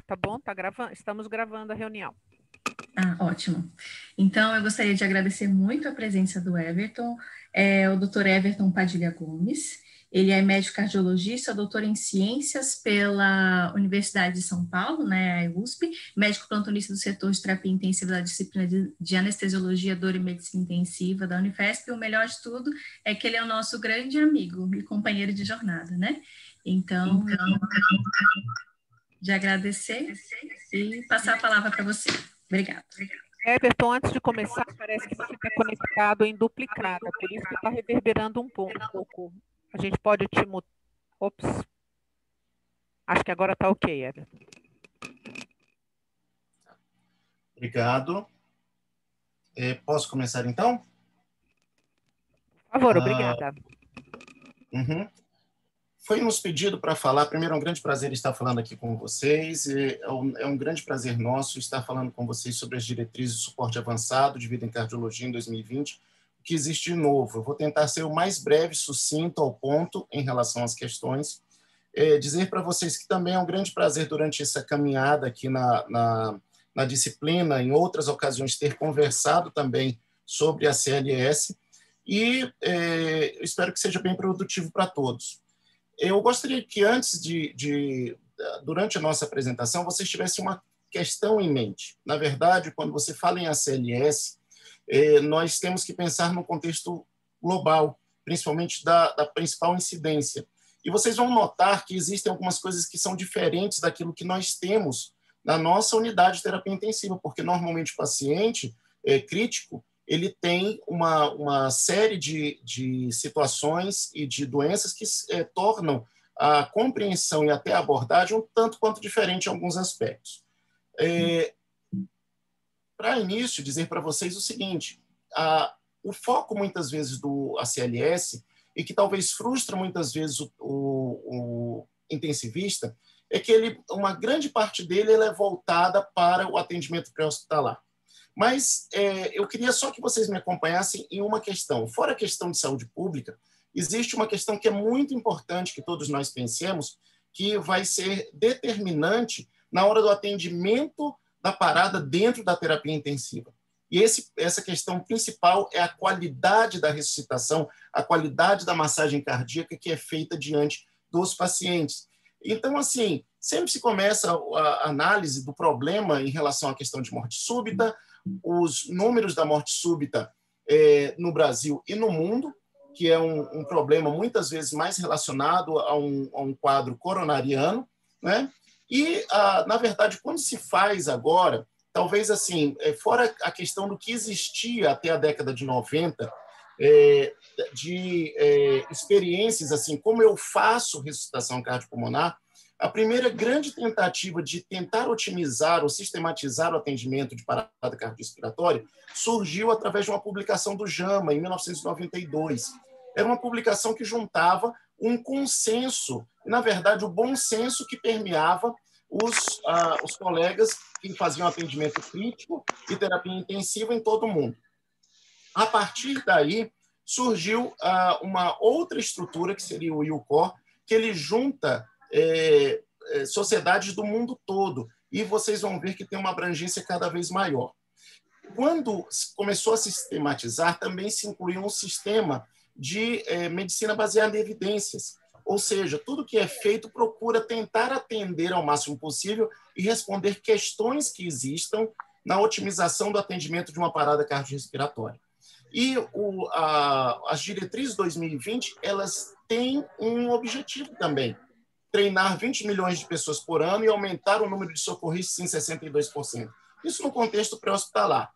tá bom? Tá gravando, estamos gravando a reunião. Ah, ótimo. Então, eu gostaria de agradecer muito a presença do Everton, o Dr. Everton Padilha Gomes. Ele é médico cardiologista, doutor em ciências pela Universidade de São Paulo, né, a USP, médico plantonista do setor de terapia intensiva da disciplina de anestesiologia, dor e medicina intensiva da Unifesp. E o melhor de tudo é que ele é o nosso grande amigo e companheiro de jornada, né? Então, de agradecer e passar a palavra para você. Obrigada. Everton, antes de começar, parece que você está conectado em duplicada, por isso que está reverberando um pouco. A gente pode te mutar. Ops, acho que agora está ok, Everton. Obrigado. Posso começar, então? Por favor, obrigada. Foi nos pedido para falar. Primeiro, é um grande prazer estar falando aqui com vocês. É um grande prazer nosso estar falando com vocês sobre as diretrizes de suporte avançado de vida em cardiologia em 2020, o que existe de novo. Eu vou tentar ser o mais breve, sucinto, ao ponto em relação às questões. Dizer para vocês que também é um grande prazer, durante essa caminhada aqui na disciplina, em outras ocasiões, ter conversado também sobre a CLS, e eu espero que seja bem produtivo para todos. Eu gostaria que antes durante a nossa apresentação, vocês tivessem uma questão em mente. Na verdade, quando você fala em ACLS, nós temos que pensar no contexto global, principalmente da principal incidência. E vocês vão notar que existem algumas coisas que são diferentes daquilo que nós temos na nossa unidade de terapia intensiva, porque normalmente o paciente crítico, ele tem uma série de situações e de doenças que tornam a compreensão e até a abordagem um tanto quanto diferente em alguns aspectos. Para início, dizer para vocês o seguinte: o foco, muitas vezes, do ACLS, e que talvez frustra muitas vezes o intensivista, é que uma grande parte dele é voltada para o atendimento pré-hospitalar. Mas eu queria só que vocês me acompanhassem em uma questão. Fora a questão de saúde pública, existe uma questão que é muito importante que todos nós pensemos, que vai ser determinante na hora do atendimento da parada dentro da terapia intensiva. E essa questão principal é a qualidade da ressuscitação, a qualidade da massagem cardíaca que é feita diante dos pacientes. Então, assim, sempre se começa a análise do problema em relação à questão de morte súbita, os números da morte súbita no Brasil e no mundo, que é um problema muitas vezes mais relacionado a um quadro coronariano, né? E, na verdade, quando se faz agora, talvez assim, fora a questão do que existia até a década de 90, de experiências assim, como eu faço ressuscitação cardiopulmonar, a primeira grande tentativa de tentar otimizar ou sistematizar o atendimento de parada cardiorrespiratória surgiu através de uma publicação do JAMA, em 1992. Era uma publicação que juntava um consenso, na verdade, o bom senso que permeava os colegas que faziam atendimento crítico e terapia intensiva em todo o mundo. A partir daí, surgiu uma outra estrutura, que seria o IUCOR, que ele junta sociedades do mundo todo, e vocês vão ver que tem uma abrangência cada vez maior. Quando começou a sistematizar, também se incluiu um sistema de medicina baseada em evidências, ou seja, tudo que é feito procura tentar atender ao máximo possível e responder questões que existam na otimização do atendimento de uma parada cardiorrespiratória. E as diretrizes 2020, elas têm um objetivo também: treinar 20 milhões de pessoas por ano e aumentar o número de socorristas em 62%. Isso no contexto pré-hospitalar.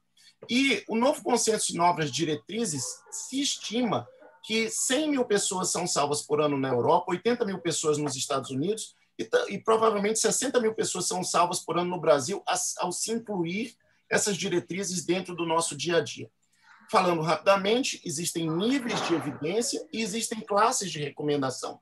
E o novo consenso de novas diretrizes se estima que 100 mil pessoas são salvas por ano na Europa, 80 mil pessoas nos Estados Unidos e provavelmente 60 mil pessoas são salvas por ano no Brasil ao se incluir essas diretrizes dentro do nosso dia a dia. Falando rapidamente, existem níveis de evidência e existem classes de recomendação.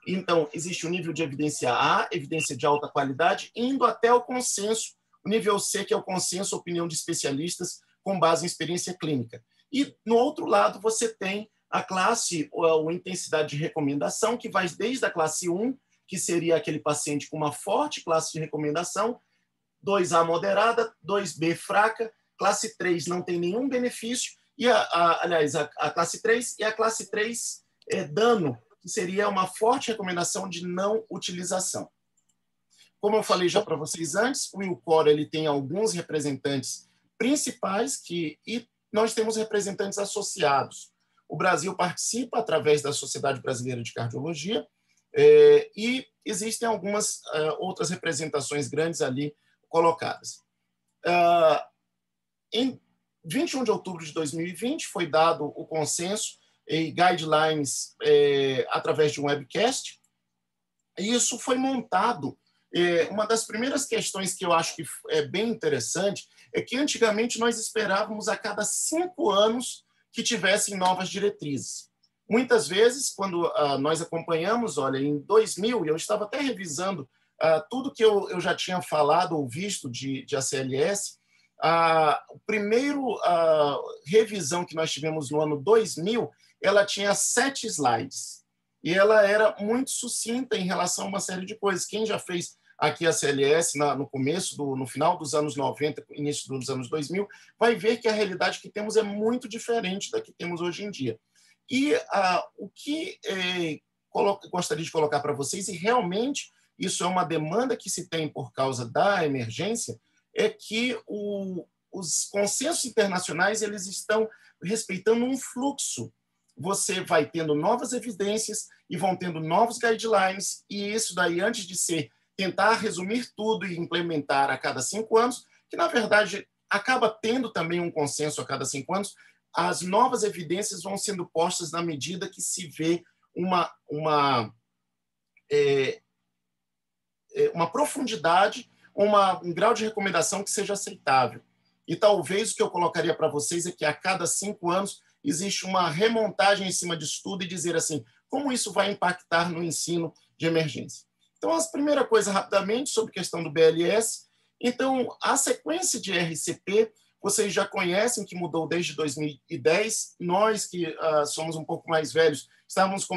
Então, existe o nível de evidência A, evidência de alta qualidade, indo até o consenso, o nível C, que é o consenso, opinião de especialistas com base em experiência clínica. E, no outro lado, você tem a classe, ou intensidade de recomendação, que vai desde a classe 1, que seria aquele paciente com uma forte classe de recomendação, 2A moderada, 2B fraca, classe 3 não tem nenhum benefício, e a classe 3 e a classe 3 dano, que seria uma forte recomendação de não utilização. Como eu falei já para vocês antes, o ILCOR ele tem alguns representantes principais e nós temos representantes associados. O Brasil participa através da Sociedade Brasileira de Cardiologia e existem algumas outras representações grandes ali colocadas. Em 21 de outubro de 2020 foi dado o consenso e guidelines através de um webcast, e isso foi montado. Uma das primeiras questões que eu acho que é bem interessante é que antigamente nós esperávamos a cada 5 anos que tivessem novas diretrizes. Muitas vezes, quando nós acompanhamos, olha, em 2000, eu estava até revisando tudo que eu já tinha falado ou visto de ACLS. A primeira revisão que nós tivemos no ano 2000, ela tinha 7 slides. E ela era muito sucinta em relação a uma série de coisas. Quem já fez aqui a CLS no final dos anos 90, início dos anos 2000, vai ver que a realidade que temos é muito diferente da que temos hoje em dia. E o que gostaria de colocar para vocês, e realmente isso é uma demanda que se tem por causa da emergência, é que os consensos internacionais eles estão respeitando um fluxo. Você vai tendo novas evidências e vão tendo novos guidelines, e isso daí, antes de ser tentar resumir tudo e implementar a cada 5 anos, que, na verdade, acaba tendo também um consenso a cada 5 anos, as novas evidências vão sendo postas na medida que se vê uma profundidade, um grau de recomendação que seja aceitável. E talvez o que eu colocaria para vocês é que a cada 5 anos existe uma remontagem em cima disso tudo e dizer assim, como isso vai impactar no ensino de emergência. Então, a primeira coisa, rapidamente, sobre a questão do BLS. Então, a sequência de RCP, vocês já conhecem que mudou desde 2010. Nós, que somos um pouco mais velhos, estávamos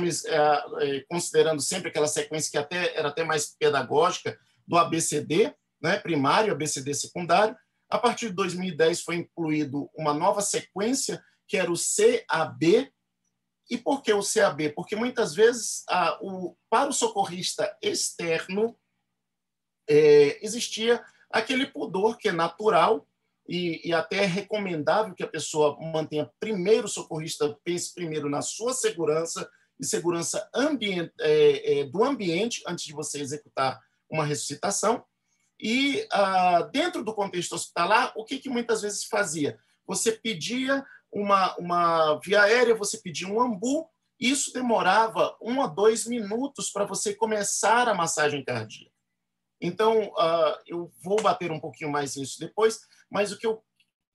considerando sempre aquela sequência que era até mais pedagógica do ABCD, né, primário, ABCD secundário. A partir de 2010 foi incluído uma nova sequência, que era o CAB. E por que o CAB? Porque muitas vezes, para o socorrista externo, existia aquele pudor que é natural e até é recomendável que a pessoa mantenha primeiro o socorrista, pense primeiro na sua segurança e segurança do ambiente antes de você executar uma ressuscitação. E dentro do contexto hospitalar, o que muitas vezes fazia? Você pedia uma via aérea, você pedia um ambu, e isso demorava 1 a 2 minutos para você começar a massagem cardíaca. Então, eu vou bater um pouquinho mais nisso depois, mas o que eu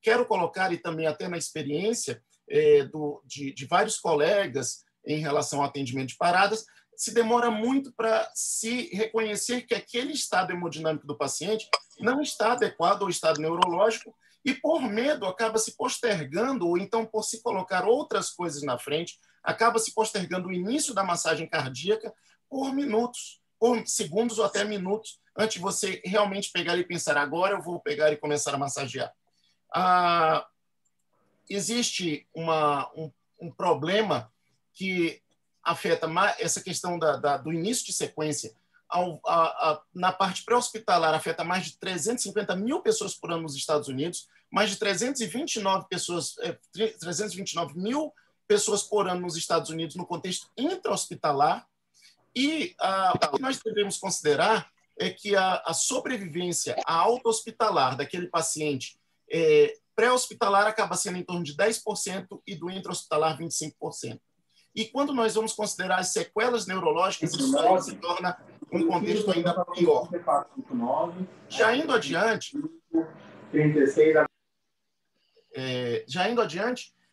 quero colocar, e também até na experiência de vários colegas em relação ao atendimento de paradas, se demora muito para se reconhecer que aquele estado hemodinâmico do paciente não está adequado ao estado neurológico, e por medo acaba se postergando, ou então por se colocar outras coisas na frente, acaba se postergando o início da massagem cardíaca por minutos, por segundos ou até minutos, antes de você realmente pegar e pensar, agora eu vou pegar e começar a massagear. Existe um problema que afeta mais essa questão do início de sequência. Na parte pré-hospitalar, afeta mais de 350 mil pessoas por ano nos Estados Unidos, mais de 329 mil pessoas por ano nos Estados Unidos no contexto intra-hospitalar. E o que nós devemos considerar é que a sobrevivência à alta hospitalar daquele paciente pré-hospitalar acaba sendo em torno de 10% e do intra-hospitalar 25%. E quando nós vamos considerar as sequelas neurológicas, isso aí se torna um contexto ainda pior. Já indo adiante,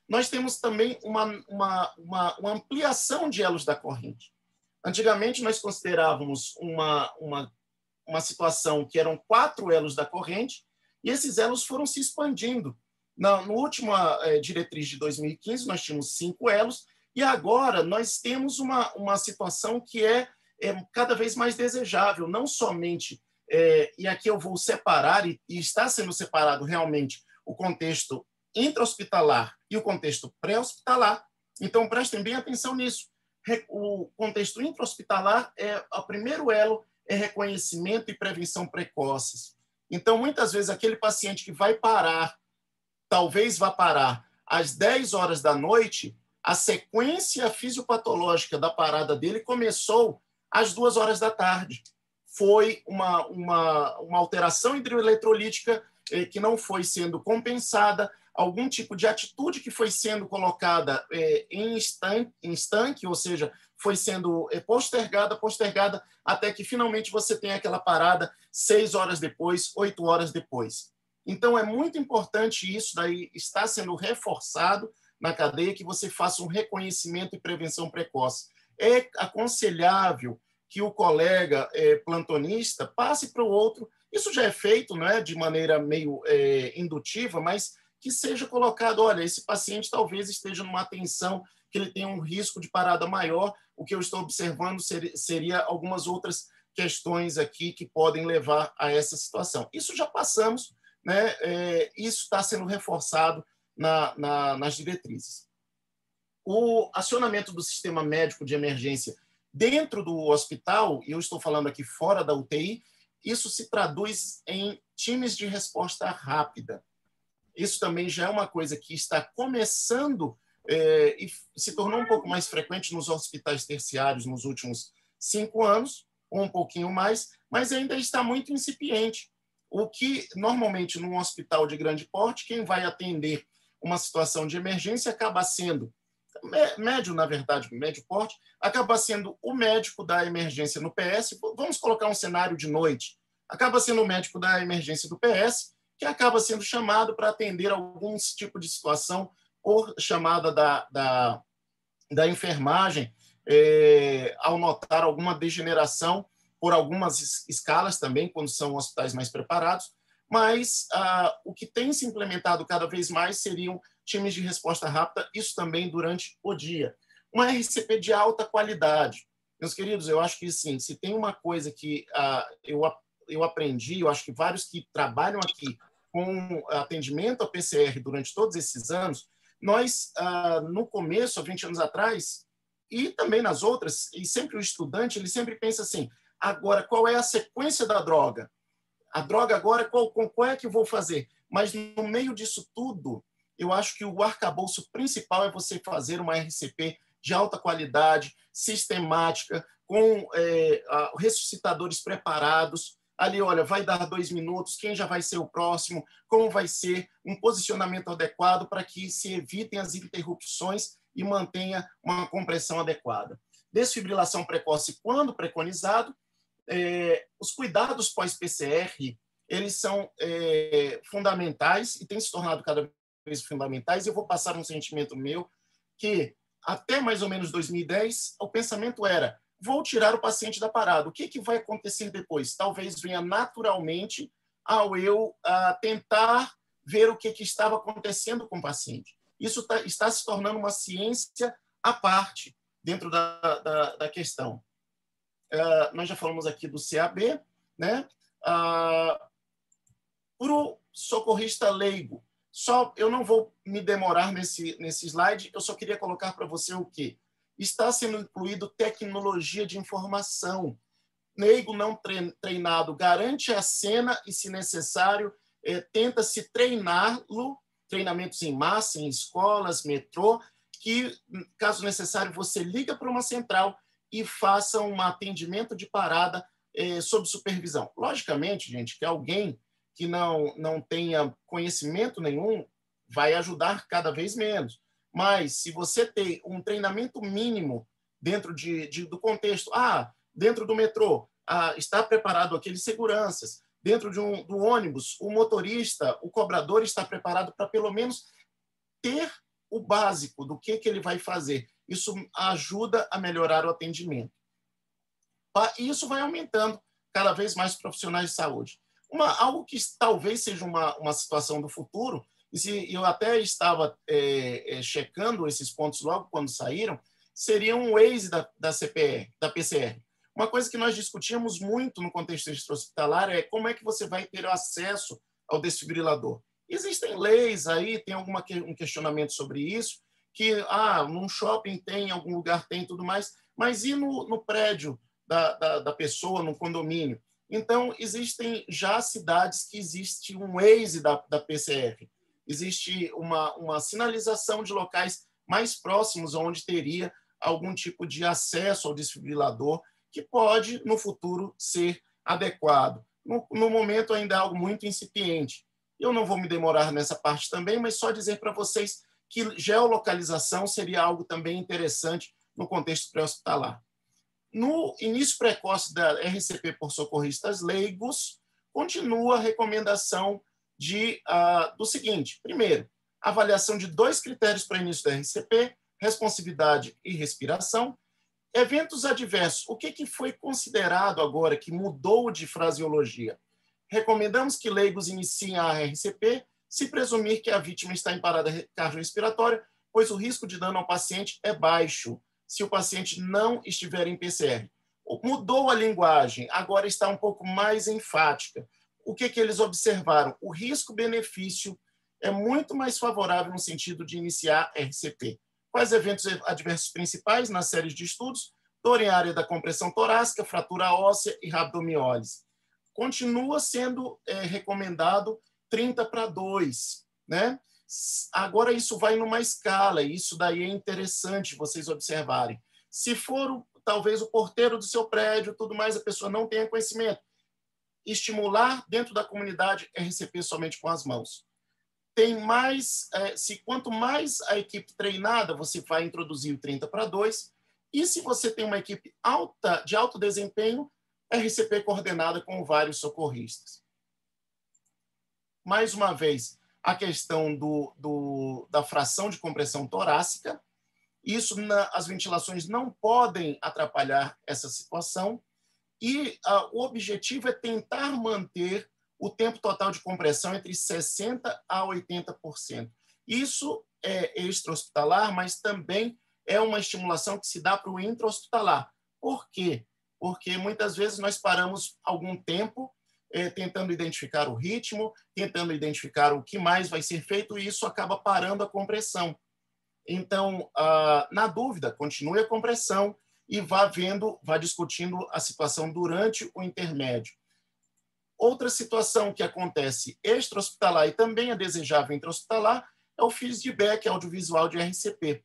nós temos também uma ampliação de elos da corrente. Antigamente, nós considerávamos uma situação que eram 4 elos da corrente, e esses elos foram se expandindo. No última diretriz de 2015, nós tínhamos 5 elos, e agora nós temos uma situação que é é cada vez mais desejável, não somente, e aqui eu vou separar, e está sendo separado realmente o contexto intra-hospitalar e o contexto pré-hospitalar. Então, prestem bem atenção nisso. O contexto intra-hospitalar o primeiro elo é reconhecimento e prevenção precoces. Então, muitas vezes, aquele paciente que vai parar, talvez vá parar às 10 horas da noite, a sequência fisiopatológica da parada dele começou às 2 horas da tarde. Foi uma alteração hidroeletrolítica que não foi sendo compensada, algum tipo de atitude que foi sendo colocada em estanque, ou seja, foi sendo postergada, até que finalmente você tem aquela parada 6 horas depois, 8 horas depois. Então, é muito importante isso daí, está sendo reforçado na cadeia, que você faça um reconhecimento e prevenção precoce. É aconselhável que o colega plantonista passe para o outro, isso já é feito, né, de maneira meio indutiva, mas que seja colocado, olha, esse paciente talvez esteja numa atenção que ele tem um risco de parada maior, o que eu estou observando seria algumas outras questões aqui que podem levar a essa situação. Isso já passamos, né? Isso está sendo reforçado nas diretrizes. O acionamento do sistema médico de emergência dentro do hospital, e eu estou falando aqui fora da UTI, isso se traduz em times de resposta rápida. Isso também já é uma coisa que está começando e se tornou um pouco mais frequente nos hospitais terciários nos últimos 5 anos, ou um pouquinho mais, mas ainda está muito incipiente. O que, normalmente, num hospital de grande porte, quem vai atender uma situação de emergência acaba sendo, médio, na verdade, médio porte, acaba sendo o médico da emergência no PS, vamos colocar um cenário de noite, acaba sendo o médico da emergência do PS, que acaba sendo chamado para atender algum tipo de situação por chamada da enfermagem, ao notar alguma degeneração, por algumas escalas também, quando são hospitais mais preparados, mas o que tem se implementado cada vez mais seriam times de resposta rápida, isso também durante o dia. Uma RCP de alta qualidade. Meus queridos, eu acho que sim, se tem uma coisa que eu aprendi, eu acho que vários que trabalham aqui com atendimento a PCR durante todos esses anos, nós, no começo, há 20 anos atrás, e também nas outras, e sempre o estudante, ele sempre pensa assim, agora, qual é a sequência da droga? A droga agora, qual é que eu vou fazer? Mas no meio disso tudo, eu acho que o arcabouço principal é você fazer uma RCP de alta qualidade, sistemática, com ressuscitadores preparados. Ali, olha, vai dar 2 minutos, quem já vai ser o próximo, como vai ser um posicionamento adequado para que se evitem as interrupções e mantenha uma compressão adequada. Desfibrilação precoce, quando preconizado, os cuidados pós-PCR, eles são fundamentais e têm se tornado cada vez fundamentais. Eu vou passar um sentimento meu que, até mais ou menos 2010, o pensamento era, vou tirar o paciente da parada. O que vai acontecer depois? Talvez venha naturalmente ao eu tentar ver o que estava acontecendo com o paciente. Isso está se tornando uma ciência à parte dentro da questão. Nós já falamos aqui do CAB, né? Para o socorrista leigo, eu não vou me demorar nesse slide, eu só queria colocar para você o quê? Está sendo incluído tecnologia de informação. Leigo não treinado garante a cena e, se necessário, tenta-se treiná-lo, treinamentos em massa, em escolas, metrô, que, caso necessário, você liga para uma central e faça um atendimento de parada sob supervisão. Logicamente, gente, que alguém que não tenha conhecimento nenhum vai ajudar cada vez menos. Mas, se você tem um treinamento mínimo dentro do contexto, dentro do metrô, está preparado aqueles seguranças, dentro do ônibus, o motorista, o cobrador está preparado para, pelo menos, ter o básico do que ele vai fazer. Isso ajuda a melhorar o atendimento. E isso vai aumentando cada vez mais profissionais de saúde. Algo que talvez seja uma situação do futuro, e eu até estava checando esses pontos logo quando saíram, seria um Waze da PCR. Uma coisa que nós discutimos muito no contexto extra-hospitalar é como é que você vai ter acesso ao desfibrilador. Existem leis aí, tem um questionamento sobre isso, que num shopping tem, em algum lugar tem tudo mais, mas e no prédio da pessoa, no condomínio? Então, existem já cidades que existe um Waze da PCR, existe uma sinalização de locais mais próximos onde teria algum tipo de acesso ao desfibrilador que pode, no futuro, ser adequado. No momento, ainda é algo muito incipiente. Eu não vou me demorar nessa parte também, mas só dizer para vocês que geolocalização seria algo também interessante no contexto pré-hospitalar. No início precoce da RCP por socorristas leigos, continua a recomendação do seguinte: primeiro, avaliação de 2 critérios para início da RCP, responsividade e respiração. Eventos adversos, o que foi considerado agora, que mudou de fraseologia? Recomendamos que leigos iniciem a RCP se presumir que a vítima está em parada cardiorrespiratória, pois o risco de dano ao paciente é baixo se o paciente não estiver em PCR. Mudou a linguagem, agora está um pouco mais enfática. O que eles observaram? O risco-benefício é muito mais favorável no sentido de iniciar RCP. Quais eventos adversos principais nas séries de estudos? Dor em área da compressão torácica, fratura óssea e rabdomiólise. Continua sendo recomendado 30:2, né? Agora isso vai numa escala, e isso daí é interessante vocês observarem. Se for talvez o porteiro do seu prédio, tudo mais, a pessoa não tenha conhecimento, estimular dentro da comunidade RCP somente com as mãos. Tem mais, quanto mais a equipe treinada, você vai introduzir o 30:2, e se você tem uma equipe de alto desempenho, RCP coordenada com vários socorristas. Mais uma vez, a questão da fração de compressão torácica. As ventilações não podem atrapalhar essa situação, e o objetivo é tentar manter o tempo total de compressão entre 60% a 80%. Isso é extra-hospitalar, mas também é uma estimulação que se dá para o intra-hospitalar. Por quê? Porque muitas vezes nós paramos algum tempo tentando identificar o ritmo, tentando identificar o que mais vai ser feito, e isso acaba parando a compressão. Então, na dúvida, continue a compressão e vá discutindo a situação durante o intermédio. Outra situação que acontece extra-hospitalar e também é desejável intra-hospitalar é o feedback audiovisual de RCP.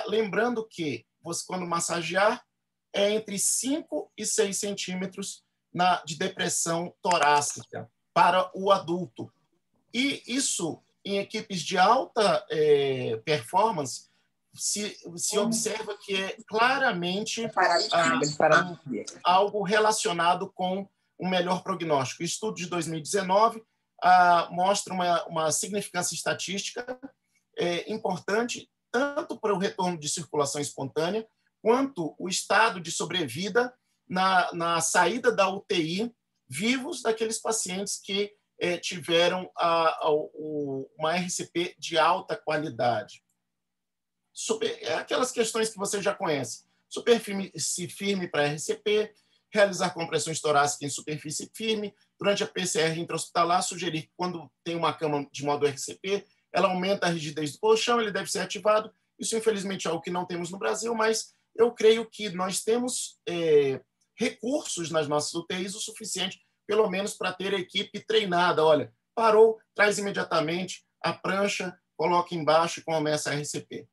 Lembrando que você, quando massagear, é entre 5 e 6 centímetros de depressão torácica para o adulto. E isso, em equipes de alta performance, se observa que é claramente algo relacionado com um melhor prognóstico. O estudo de 2019 mostra uma significância estatística importante, tanto para o retorno de circulação espontânea, quanto o estado de sobrevida na saída da UTI vivos daqueles pacientes que tiveram uma RCP de alta qualidade. Aquelas questões que você já conhece. Superfície firme para RCP, realizar compressões torácicas em superfície firme. Durante a PCR intra-hospitalar, sugerir que quando tem uma cama de modo RCP, ela aumenta a rigidez do colchão, ele deve ser ativado. Isso, infelizmente, é algo que não temos no Brasil, mas eu creio que nós temos recursos nas nossas UTIs o suficiente, pelo menos para ter a equipe treinada. Olha, parou, traz imediatamente a prancha, coloca embaixo e começa a RCP.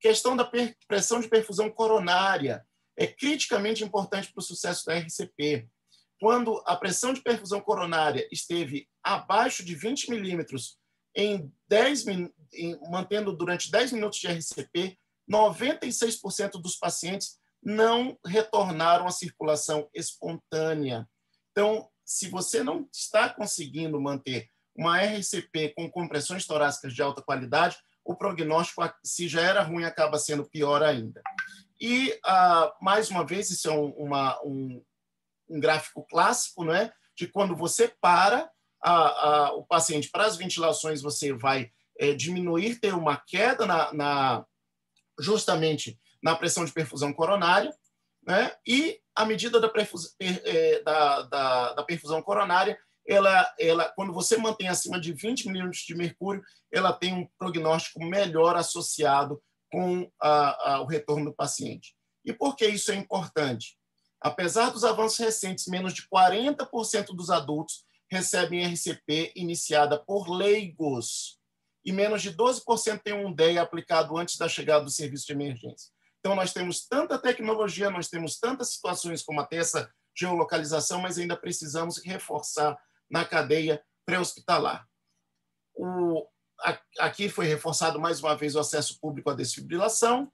Questão da pressão de perfusão coronária é criticamente importante para o sucesso da RCP. Quando a pressão de perfusão coronária esteve abaixo de 20 milímetros, mantendo durante 10 minutos de RCP, 96% dos pacientes não retornaram à circulação espontânea. Então, se você não está conseguindo manter uma RCP com compressões torácicas de alta qualidade, o prognóstico, se já era ruim, acaba sendo pior ainda. E, mais uma vez, isso é um gráfico clássico, né, de quando você para o paciente para as ventilações, você vai diminuir, ter uma queda justamente na pressão de perfusão coronária, né, e a medida da perfusão coronária, quando você mantém acima de 20 milímetros de mercúrio, ela tem um prognóstico melhor associado com o retorno do paciente. E por que isso é importante? Apesar dos avanços recentes, menos de 40% dos adultos recebem RCP iniciada por leigos e menos de 12% tem um DEA aplicado antes da chegada do serviço de emergência. Então, nós temos tanta tecnologia, nós temos tantas situações como até essa geolocalização, mas ainda precisamos reforçar na cadeia pré-hospitalar. Aqui foi reforçado mais uma vez o acesso público à desfibrilação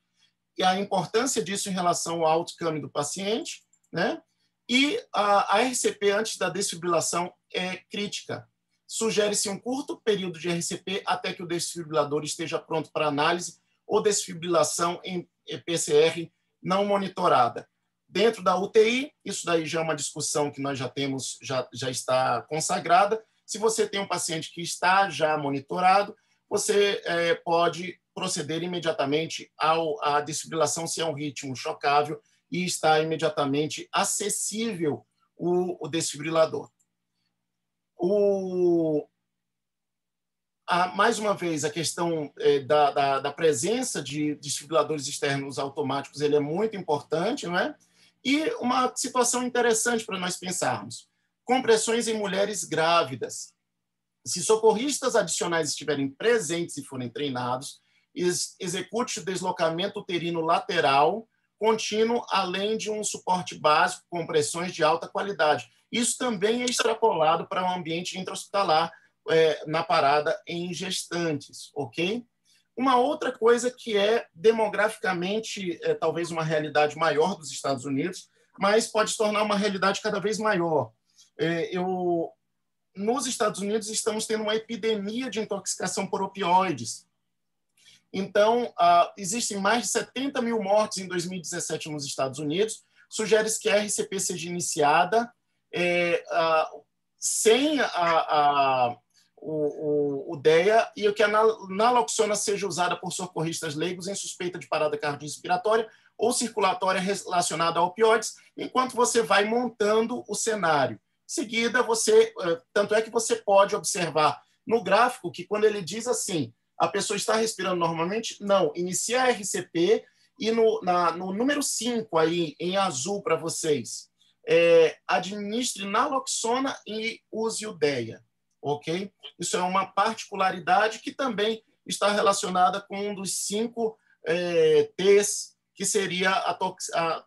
e a importância disso em relação ao outcome do paciente, né? E a RCP antes da desfibrilação é crítica. Sugere-se um curto período de RCP até que o desfibrilador esteja pronto para análise ou desfibrilação em PCR não monitorada. Dentro da UTI, isso daí já é uma discussão que nós já temos, já está consagrada. Se você tem um paciente que está já monitorado, você pode proceder imediatamente à desfibrilação se é um ritmo chocável e está imediatamente acessível o desfibrilador. Mais uma vez, a questão da presença de desfibriladores externos automáticos ele é muito importante, não é? E uma situação interessante para nós pensarmos. Compressões em mulheres grávidas. Se socorristas adicionais estiverem presentes e forem treinados, execute o deslocamento uterino lateral contínuo, além de um suporte básico, compressões de alta qualidade. Isso também é extrapolado para um ambiente intra-hospitalar na parada em gestantes, ok? Uma outra coisa que é demograficamente talvez uma realidade maior dos Estados Unidos, mas pode se tornar uma realidade cada vez maior. Nos Estados Unidos estamos tendo uma epidemia de intoxicação por opioides. Então, existem mais de 70 mil mortes em 2017 nos Estados Unidos. Sugere-se que a RCP seja iniciada sem o DEA e que a naloxona seja usada por socorristas leigos em suspeita de parada cardiorrespiratória ou circulatória relacionada a opioides, enquanto você vai montando o cenário. Em seguida, tanto é que você pode observar no gráfico que quando ele diz assim, a pessoa está respirando normalmente, não, inicia a RCP e no número 5 aí, em azul para vocês, administre naloxona e use o DEA. Ok? Isso é uma particularidade que também está relacionada com um dos 5 T's, que seria a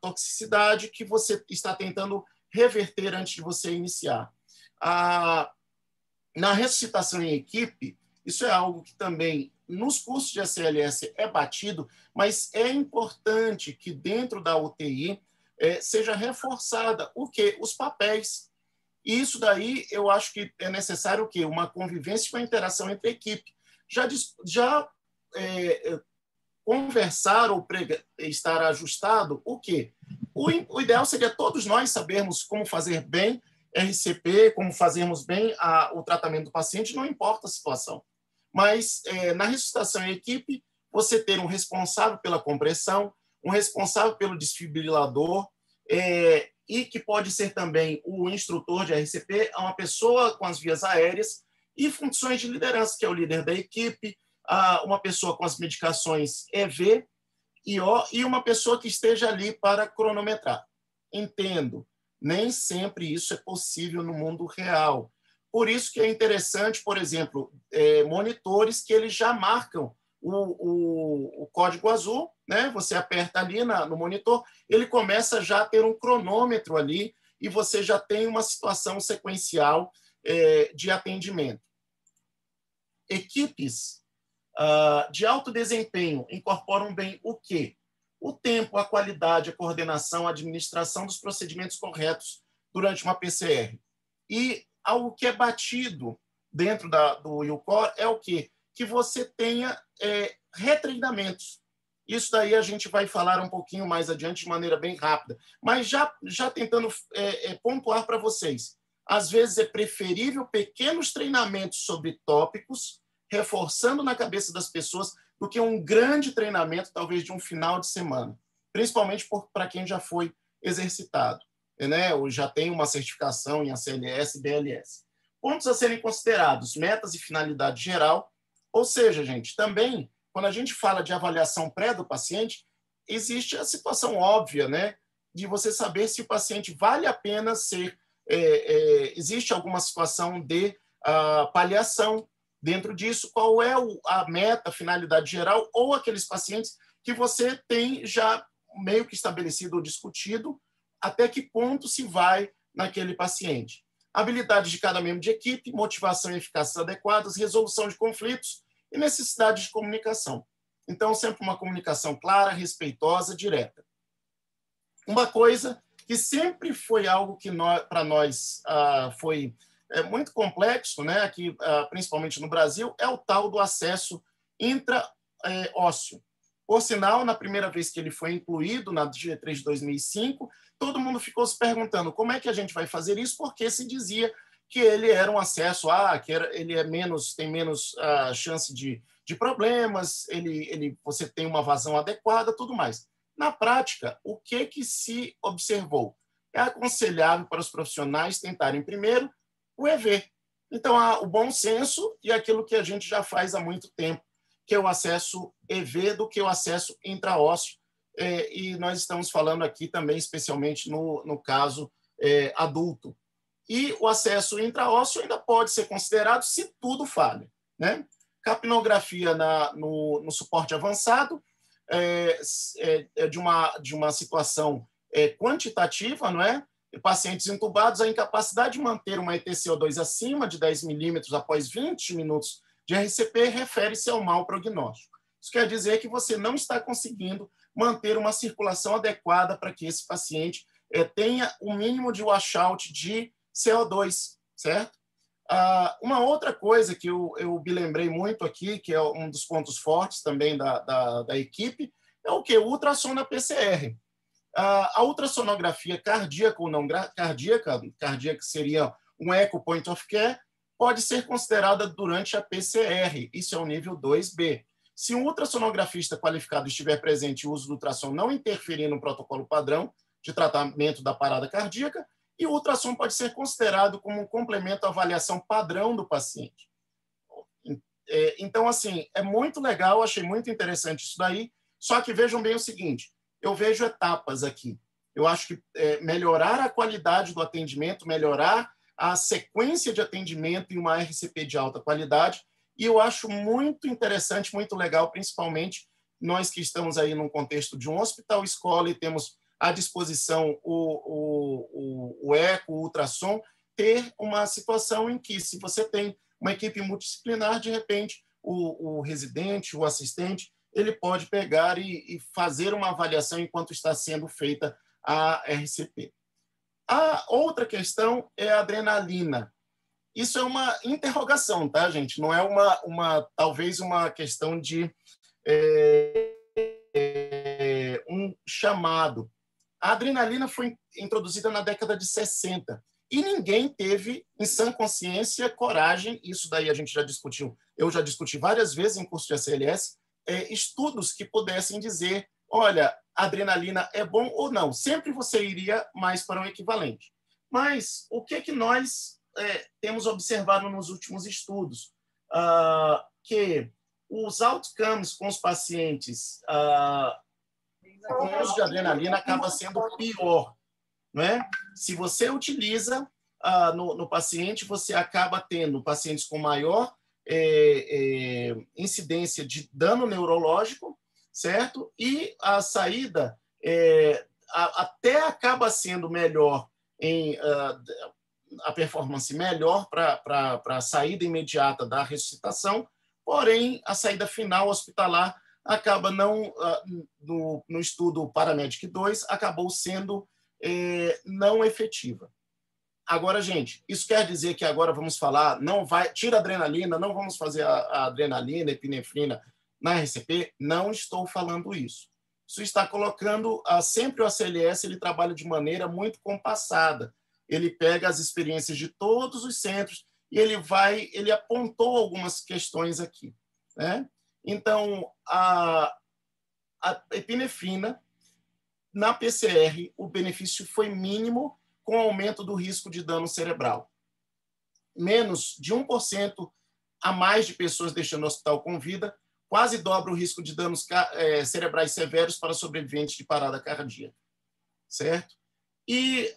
toxicidade que você está tentando reverter antes de você iniciar. Na ressuscitação em equipe, isso é algo que também nos cursos de ACLS é batido, mas é importante que dentro da UTI seja reforçada o quê? Os papéis. E isso daí eu acho que é necessário o quê? Uma convivência e uma interação entre a equipe. Já conversar ou estar ajustado o quê? O ideal seria todos nós sabermos como fazer bem RCP, como fazermos bem o tratamento do paciente, não importa a situação. Mas na ressuscitação em equipe, você ter um responsável pela compressão, um responsável pelo desfibrilador, e que pode ser também o instrutor de RCP, uma pessoa com as vias aéreas e funções de liderança, que é o líder da equipe, uma pessoa com as medicações EV e O, e uma pessoa que esteja ali para cronometrar. Entendo, nem sempre isso é possível no mundo real. Por isso que é interessante, por exemplo, monitores que eles já marcam o código azul, né? Você aperta ali no monitor, ele começa já a ter um cronômetro ali e você já tem uma situação sequencial de atendimento. Equipes de alto desempenho incorporam bem o quê? O tempo, a qualidade, a coordenação, a administração dos procedimentos corretos durante uma PCR. E algo que é batido dentro do IUCOR é o quê? Que você tenha retreinamentos. Isso daí a gente vai falar um pouquinho mais adiante de maneira bem rápida. Mas já tentando pontuar para vocês. Às vezes é preferível pequenos treinamentos sobre tópicos, reforçando na cabeça das pessoas, do que um grande treinamento, talvez de um final de semana. Principalmente para quem já foi exercitado, né? Ou já tem uma certificação em ACLS e BLS. Pontos a serem considerados: metas e finalidade geral. Ou seja, gente, também, quando a gente fala de avaliação pré do paciente, existe a situação óbvia, né, de você saber se o paciente vale a pena ser... existe alguma situação de paliação dentro disso, qual é a meta, a finalidade geral, ou aqueles pacientes que você tem já meio que estabelecido ou discutido até que ponto se vai naquele paciente. Habilidades de cada membro de equipe, motivação e eficácia adequadas, resolução de conflitos e necessidade de comunicação. Então, sempre uma comunicação clara, respeitosa, direta. Uma coisa que sempre foi algo que para nós foi muito complexo, né, aqui, principalmente no Brasil, é o tal do acesso intraósseo. Por sinal, na primeira vez que ele foi incluído na diretriz de 2005, todo mundo ficou se perguntando como é que a gente vai fazer isso, porque se dizia que ele era um acesso, ele tem menos chance de problemas, você tem uma vazão adequada, tudo mais. Na prática, o que se observou? É aconselhável para os profissionais tentarem primeiro o EV. Então, há o bom senso e aquilo que a gente já faz há muito tempo, que é o acesso EV do que o acesso intraósseo. E nós estamos falando aqui também, especialmente no caso adulto. E o acesso intraósseo ainda pode ser considerado se tudo falha, né? Capnografia no suporte avançado de uma situação quantitativa, não é? Pacientes entubados, a incapacidade de manter uma ETCO2 acima de 10 milímetros após 20 minutos de RCP refere-se ao mau prognóstico. Isso quer dizer que você não está conseguindo manter uma circulação adequada para que esse paciente tenha o mínimo de washout de CO2, certo? Uma outra coisa que eu me lembrei muito aqui, que é um dos pontos fortes também da equipe, é o que? O ultrassom na PCR. A ultrassonografia cardíaca ou não cardíaca seria um echo point of care, pode ser considerada durante a PCR. Isso é o nível 2B. Se um ultrassonografista qualificado estiver presente e o uso do ultrassom não interferir no protocolo padrão de tratamento da parada cardíaca, e o ultrassom pode ser considerado como um complemento à avaliação padrão do paciente. Então, assim, é muito legal, achei muito interessante isso daí, só que vejam bem o seguinte, eu vejo etapas aqui. Eu acho que melhorar a qualidade do atendimento, melhorar a sequência de atendimento em uma RCP de alta qualidade, e eu acho muito interessante, muito legal, principalmente nós que estamos aí num contexto de um hospital-escola e temos à disposição o eco, o ultrassom, ter uma situação em que, se você tem uma equipe multidisciplinar, de repente, o residente, o assistente, ele pode pegar e fazer uma avaliação enquanto está sendo feita a RCP. A outra questão é a adrenalina. Isso é uma interrogação, tá, gente? Não é talvez uma questão de um chamado. A adrenalina foi introduzida na década de 60 e ninguém teve, em sã consciência, coragem, isso daí a gente já discutiu, eu já discuti várias vezes em curso de ACLS, estudos que pudessem dizer, olha, adrenalina é bom ou não. Sempre você iria mais para um equivalente. Mas o que nós temos observado nos últimos estudos? Que os outcomes com os pacientes com o uso de adrenalina acaba sendo pior, não é? Se você utiliza no paciente, você acaba tendo pacientes com maior incidência de dano neurológico, certo? E a saída até acaba sendo melhor a performance melhor para a saída imediata da ressuscitação, porém, a saída final hospitalar acaba no estudo Paramedic 2, acabou sendo não efetiva. Agora, gente, isso quer dizer que agora vamos falar, tira a adrenalina, não vamos fazer a adrenalina, epinefrina na RCP? Não estou falando isso. Isso está colocando, sempre o ACLS, ele trabalha de maneira muito compassada. Ele pega as experiências de todos os centros e ele apontou algumas questões aqui, né? Então, a epinefrina, na PCR, o benefício foi mínimo com o aumento do risco de dano cerebral. Menos de 1% a mais de pessoas deixando o hospital com vida, quase dobra o risco de danos cerebrais severos para sobreviventes de parada cardíaca. Certo? E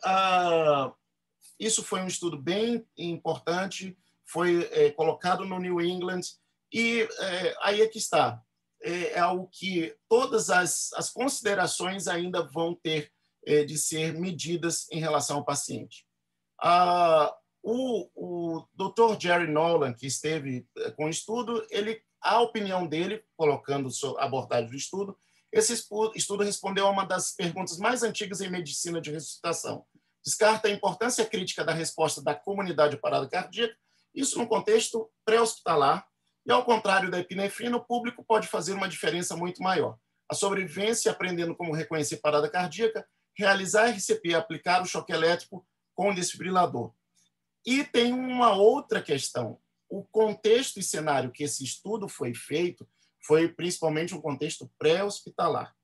isso foi um estudo bem importante, foi colocado no New England, e aí é que está. É algo que todas as considerações ainda vão ter de ser medidas em relação ao paciente. O Dr. Jerry Nolan, que esteve com o estudo, a opinião dele, colocando a abordagem do estudo, esse estudo respondeu a uma das perguntas mais antigas em medicina de ressuscitação. Descarta a importância crítica da resposta da comunidade à parada cardíaca, isso no contexto pré-hospitalar, e ao contrário da epinefrina, o público pode fazer uma diferença muito maior. A sobrevivência, aprendendo como reconhecer parada cardíaca, realizar RCP e aplicar o choque elétrico com o desfibrilador. E tem uma outra questão. O contexto e cenário que esse estudo foi feito foi principalmente um contexto pré-hospitalar.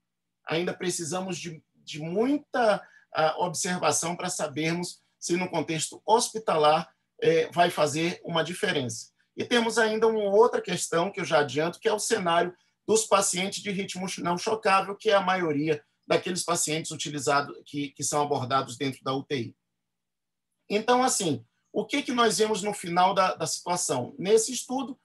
Ainda precisamos de muita observação para sabermos se no contexto hospitalar vai fazer uma diferença. E temos ainda uma outra questão que eu já adianto, que é o cenário dos pacientes de ritmo não chocável, que é a maioria daqueles pacientes utilizados que são abordados dentro da UTI. Então, assim, o que nós vemos no final da situação? Nesse estudo,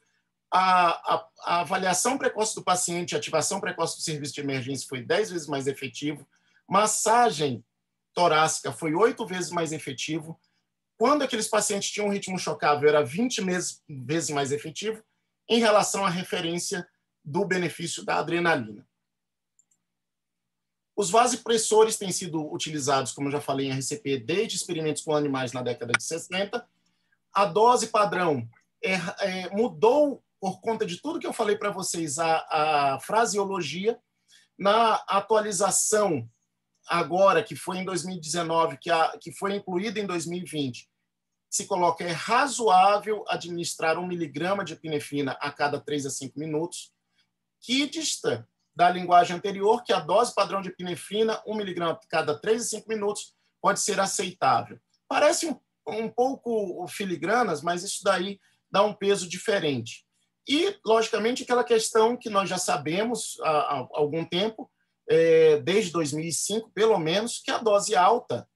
a avaliação precoce do paciente, a ativação precoce do serviço de emergência foi 10 vezes mais efetivo, massagem torácica foi 8 vezes mais efetivo, quando aqueles pacientes tinham um ritmo chocável, era 20 vezes mais efetivo, em relação à referência do benefício da adrenalina. Os vasopressores têm sido utilizados, como eu já falei, em RCP, desde experimentos com animais na década de 60. A dose padrão mudou por conta de tudo que eu falei para vocês, a fraseologia. Na atualização agora, que foi em 2019, que foi incluída em 2020, se coloca é razoável administrar 1 miligrama de epinefrina a cada 3 a 5 minutos, que dista da linguagem anterior, que a dose padrão de epinefrina, 1 miligrama a cada 3 a 5 minutos, pode ser aceitável. Parece um pouco filigranas, mas isso daí dá um peso diferente. E, logicamente, aquela questão que nós já sabemos há algum tempo, desde 2005, pelo menos, que a dose alta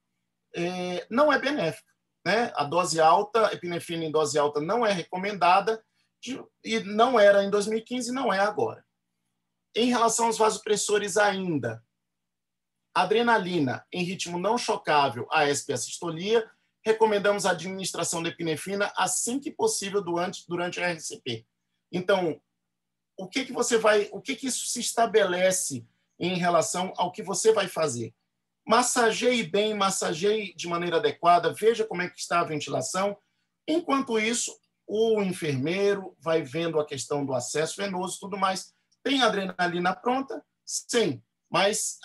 não é benéfica. Né? A dose alta, epinefrina em dose alta não é recomendada, e não era em 2015 e não é agora. Em relação aos vasopressores ainda, adrenalina em ritmo não chocável, ASP e assistolia, recomendamos a administração da epinefrina assim que possível durante a RCP. Então, o que isso se estabelece em relação ao que você vai fazer? Massageie bem, massageie de maneira adequada, veja como é que está a ventilação. Enquanto isso, o enfermeiro vai vendo a questão do acesso venoso e tudo mais. Tem adrenalina pronta? Sim. Mas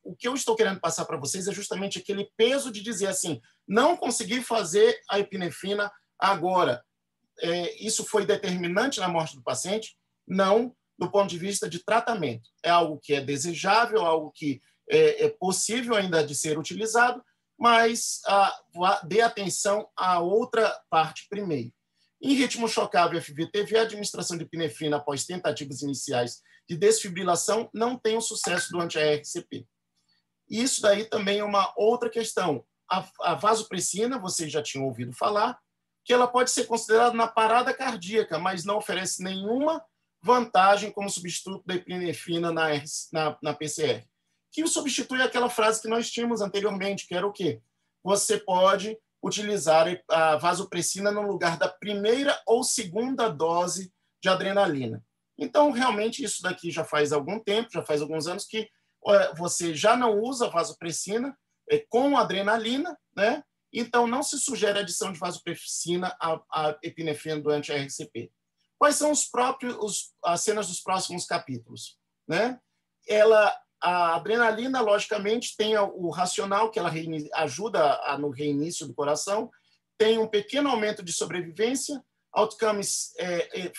o que eu estou querendo passar para vocês é justamente aquele peso de dizer assim, não consegui fazer a epinefrina agora. Isso foi determinante na morte do paciente? Não, do ponto de vista de tratamento. É algo que é desejável, algo que é possível ainda de ser utilizado, mas dê atenção à outra parte primeiro. Em ritmo chocável FVTV, a administração de epinefrina após tentativas iniciais de desfibrilação não tem o sucesso durante a RCP. Isso daí também é uma outra questão. A vasopressina, vocês já tinham ouvido falar, que ela pode ser considerada na parada cardíaca, mas não oferece nenhuma vantagem como substituto da epinefrina na PCR. Que substitui aquela frase que nós tínhamos anteriormente, que era o quê? Você pode utilizar a vasopressina no lugar da primeira ou segunda dose de adrenalina. Então, realmente, isso daqui já faz algum tempo, já faz alguns anos que você já não usa vasopressina com adrenalina, né? Então, não se sugere a adição de vasopressina à epinefrina durante a RCP. Quais são as cenas dos próximos capítulos? Né? A adrenalina, logicamente, tem o racional, que ela ajuda no reinício do coração, tem um pequeno aumento de sobrevivência, outcomes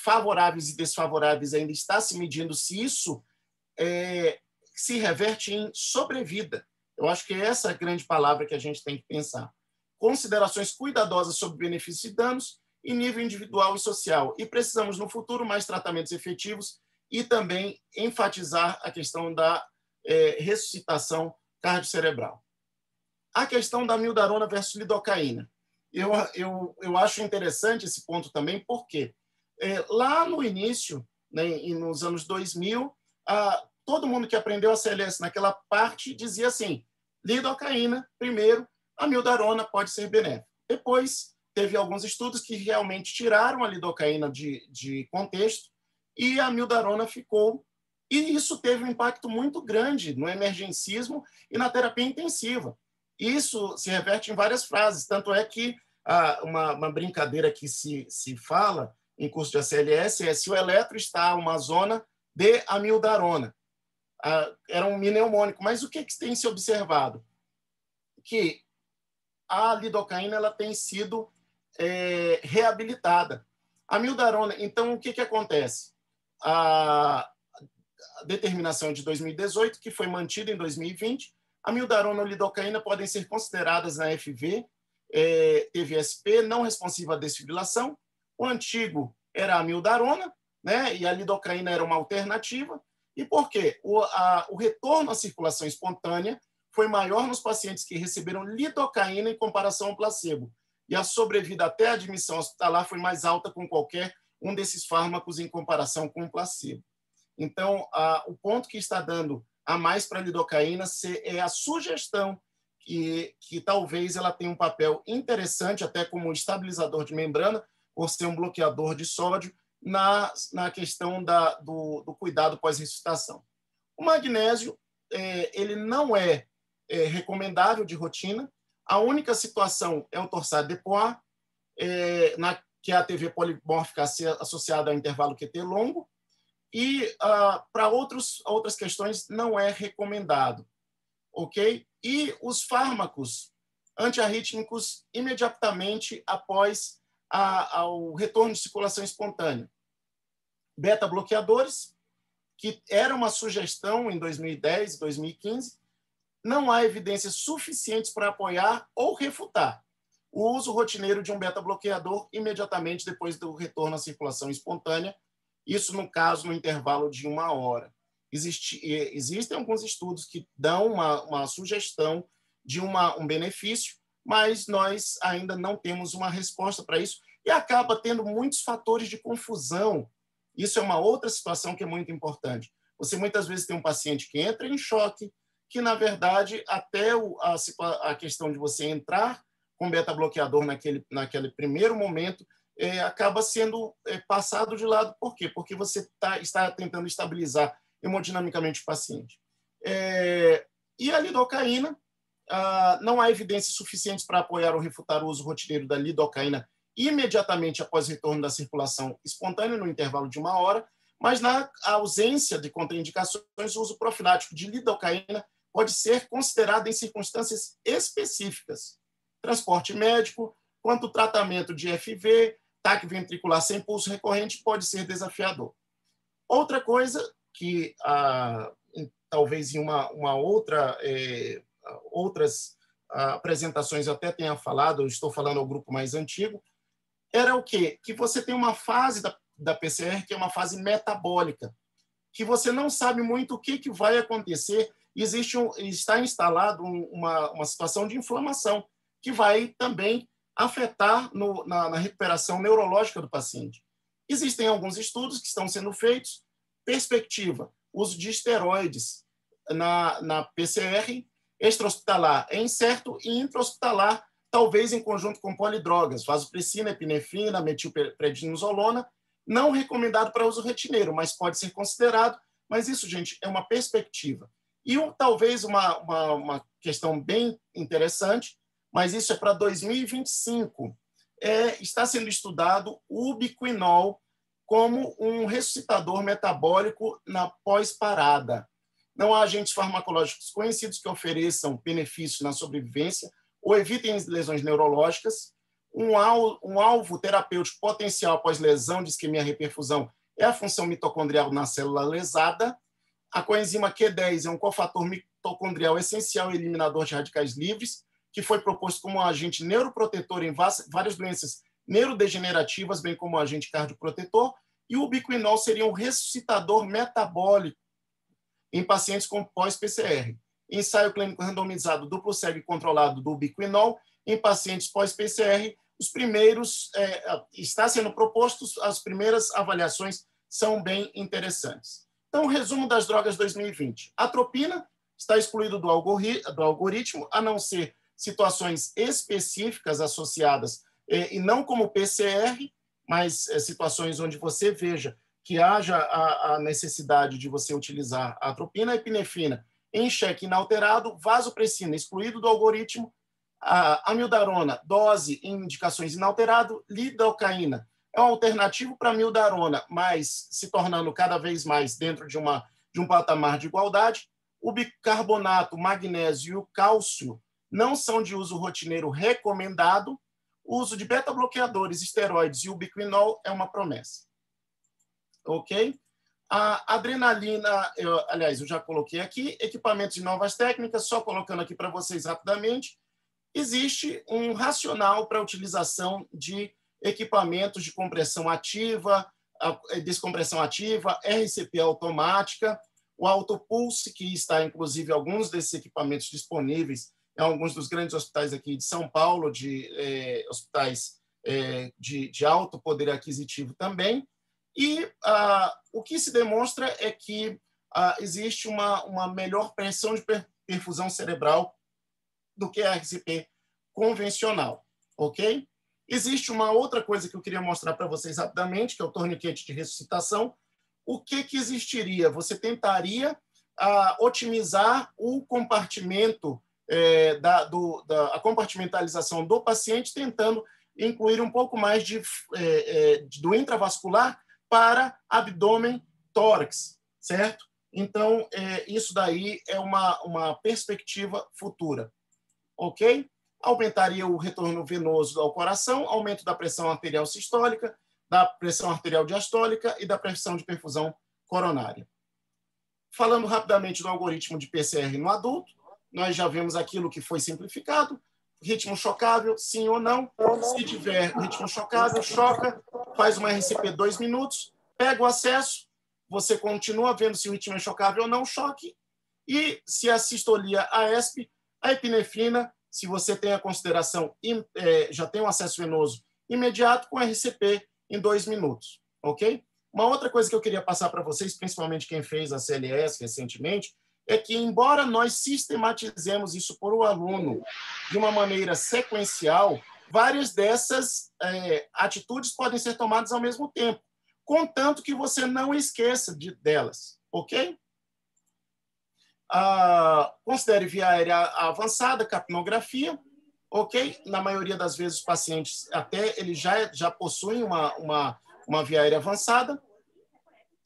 favoráveis e desfavoráveis ainda está se medindo se isso se reverte em sobrevida. Eu acho que essa é a grande palavra que a gente tem que pensar. Considerações cuidadosas sobre benefícios e danos em nível individual e social. E precisamos, no futuro, mais tratamentos efetivos e também enfatizar a questão da ressuscitação cardiocerebral. A questão da amiodarona versus lidocaína. Eu acho interessante esse ponto também, porque lá no início, né, nos anos 2000, todo mundo que aprendeu a CLS naquela parte dizia assim, lidocaína, primeiro, a amiodarona pode ser benéfica. Depois, teve alguns estudos que realmente tiraram a lidocaína de contexto e a amiodarona ficou. E isso teve um impacto muito grande no emergencismo e na terapia intensiva. Isso se reverte em várias frases, tanto é que uma brincadeira que se fala em curso de ACLS é se o eletro está uma zona de amiodarona. Era um mnemônico, mas o que tem se observado? Que a lidocaína ela tem sido reabilitada. A amiodarona, então, o que acontece? A determinação de 2018, que foi mantida em 2020, a amiodarona ou lidocaína podem ser consideradas na FV, TVSP, não responsiva à desfibrilação. O antigo era a amiodarona, né, e a lidocaína era uma alternativa. E por quê? O retorno à circulação espontânea foi maior nos pacientes que receberam lidocaína em comparação ao placebo. E a sobrevida até a admissão hospitalar foi mais alta com qualquer um desses fármacos em comparação com o placebo. Então, o ponto que está dando a mais para a lidocaína é a sugestão que talvez ela tenha um papel interessante, até como estabilizador de membrana, por ser um bloqueador de sódio, na questão do cuidado pós-ressuscitação. O magnésio, ele não é recomendável de rotina. A única situação é o torsade de Poix, que é a TV polimórfica associada ao intervalo QT longo, e para outras questões não é recomendado. Ok? E os fármacos antiarrítmicos imediatamente após ao retorno de circulação espontânea. Beta-bloqueadores, que era uma sugestão em 2010 e 2015, não há evidências suficientes para apoiar ou refutar o uso rotineiro de um beta-bloqueador imediatamente depois do retorno à circulação espontânea, isso, no caso, no intervalo de 1 hora. Existem alguns estudos que dão uma sugestão de um benefício, mas nós ainda não temos uma resposta para isso e acaba tendo muitos fatores de confusão. Isso é uma outra situação que é muito importante. Você muitas vezes tem um paciente que entra em choque, que, na verdade, até a questão de você entrar com beta-bloqueador naquele primeiro momento acaba sendo passado de lado. Por quê? Porque você está tentando estabilizar hemodinamicamente o paciente. E a lidocaína, não há evidências suficientes para apoiar ou refutar o uso rotineiro da lidocaína imediatamente após o retorno da circulação espontânea, no intervalo de 1 hora, mas na ausência de contraindicações, o uso profilático de lidocaína pode ser considerado em circunstâncias específicas. Transporte médico, quanto o tratamento de FV, taque ventricular sem pulso recorrente pode ser desafiador. Outra coisa que, talvez em outras apresentações eu até tenha falado, eu estou falando ao grupo mais antigo, era o quê? Que você tem uma fase da PCR que é uma fase metabólica, que você não sabe muito o que vai acontecer. Está instalado uma situação de inflamação, que vai também afetar na recuperação neurológica do paciente. Existem alguns estudos que estão sendo feitos. Perspectiva, uso de esteroides na PCR extra-hospitalar é incerto e intra-hospitalar, talvez em conjunto com polidrogas, vasopressina, epinefrina, metilprednisolona, não recomendado para uso rotineiro, mas pode ser considerado. Mas isso, gente, é uma perspectiva. E talvez uma questão bem interessante, mas isso é para 2025, está sendo estudado o ubiquinol como um ressuscitador metabólico na pós-parada. Não há agentes farmacológicos conhecidos que ofereçam benefícios na sobrevivência ou evitem lesões neurológicas. Um alvo terapêutico potencial após lesão de isquemia-reperfusão é a função mitocondrial na célula lesada. A coenzima Q10 é um cofator mitocondrial essencial e eliminador de radicais livres, que foi proposto como um agente neuroprotetor em várias doenças neurodegenerativas, bem como um agente cardioprotetor, e o ubiquinol seria um ressuscitador metabólico em pacientes com pós-PCR. Ensaio clínico randomizado duplo cego e controlado do ubiquinol em pacientes pós-PCR, está sendo propostos, as primeiras avaliações são bem interessantes. Então, resumo das drogas 2020. Atropina está excluído do algoritmo, a não ser situações específicas associadas, e não como PCR, mas situações onde você veja que haja a necessidade de você utilizar a atropina. A epinefrina em cheque inalterado, vasopressina excluído do algoritmo, a amiodarona, dose em indicações inalterado, lidocaína é um alternativo para a amiodarona, mas se tornando cada vez mais dentro de um patamar de igualdade. O bicarbonato, o magnésio e o cálcio não são de uso rotineiro recomendado. O uso de beta-bloqueadores, esteroides e ubiquinol é uma promessa. Ok? A adrenalina, eu já coloquei aqui, equipamentos e novas técnicas, só colocando aqui para vocês rapidamente. Existe um racional para a utilização de equipamentos de compressão ativa, descompressão ativa, RCP automática, o autopulse, que está, inclusive, alguns desses equipamentos disponíveis em alguns dos grandes hospitais aqui de São Paulo, hospitais de alto poder aquisitivo também. E o que se demonstra é que existe uma melhor pressão de perfusão cerebral do que a RCP convencional, ok? Existe uma outra coisa que eu queria mostrar para vocês rapidamente, que é o torniquete de ressuscitação. O que existiria? Você tentaria otimizar o compartimento, a compartimentalização do paciente, tentando incluir um pouco mais do intravascular para abdômen, tórax, certo? Então, isso daí é uma perspectiva futura, ok? Aumentaria o retorno venoso ao coração, aumento da pressão arterial sistólica, da pressão arterial diastólica e da pressão de perfusão coronária. Falando rapidamente do algoritmo de PCR no adulto, nós já vemos aquilo que foi simplificado, ritmo chocável, sim ou não. Se tiver ritmo chocável, choca, faz uma RCP 2 minutos, pega o acesso, você continua vendo se o ritmo é chocável ou não, choque, e se a sistolia AESP, a epinefrina, se você tem a consideração, já tem um acesso venoso imediato, com RCP em 2 minutos, ok? Uma outra coisa que eu queria passar para vocês, principalmente quem fez a CLS recentemente, é que, embora nós sistematizemos isso por o aluno de uma maneira sequencial, várias dessas atitudes podem ser tomadas ao mesmo tempo, contanto que você não esqueça delas, ok? Considere via aérea avançada, capnografia, ok? Na maioria das vezes, os pacientes até eles já possuem uma via aérea avançada.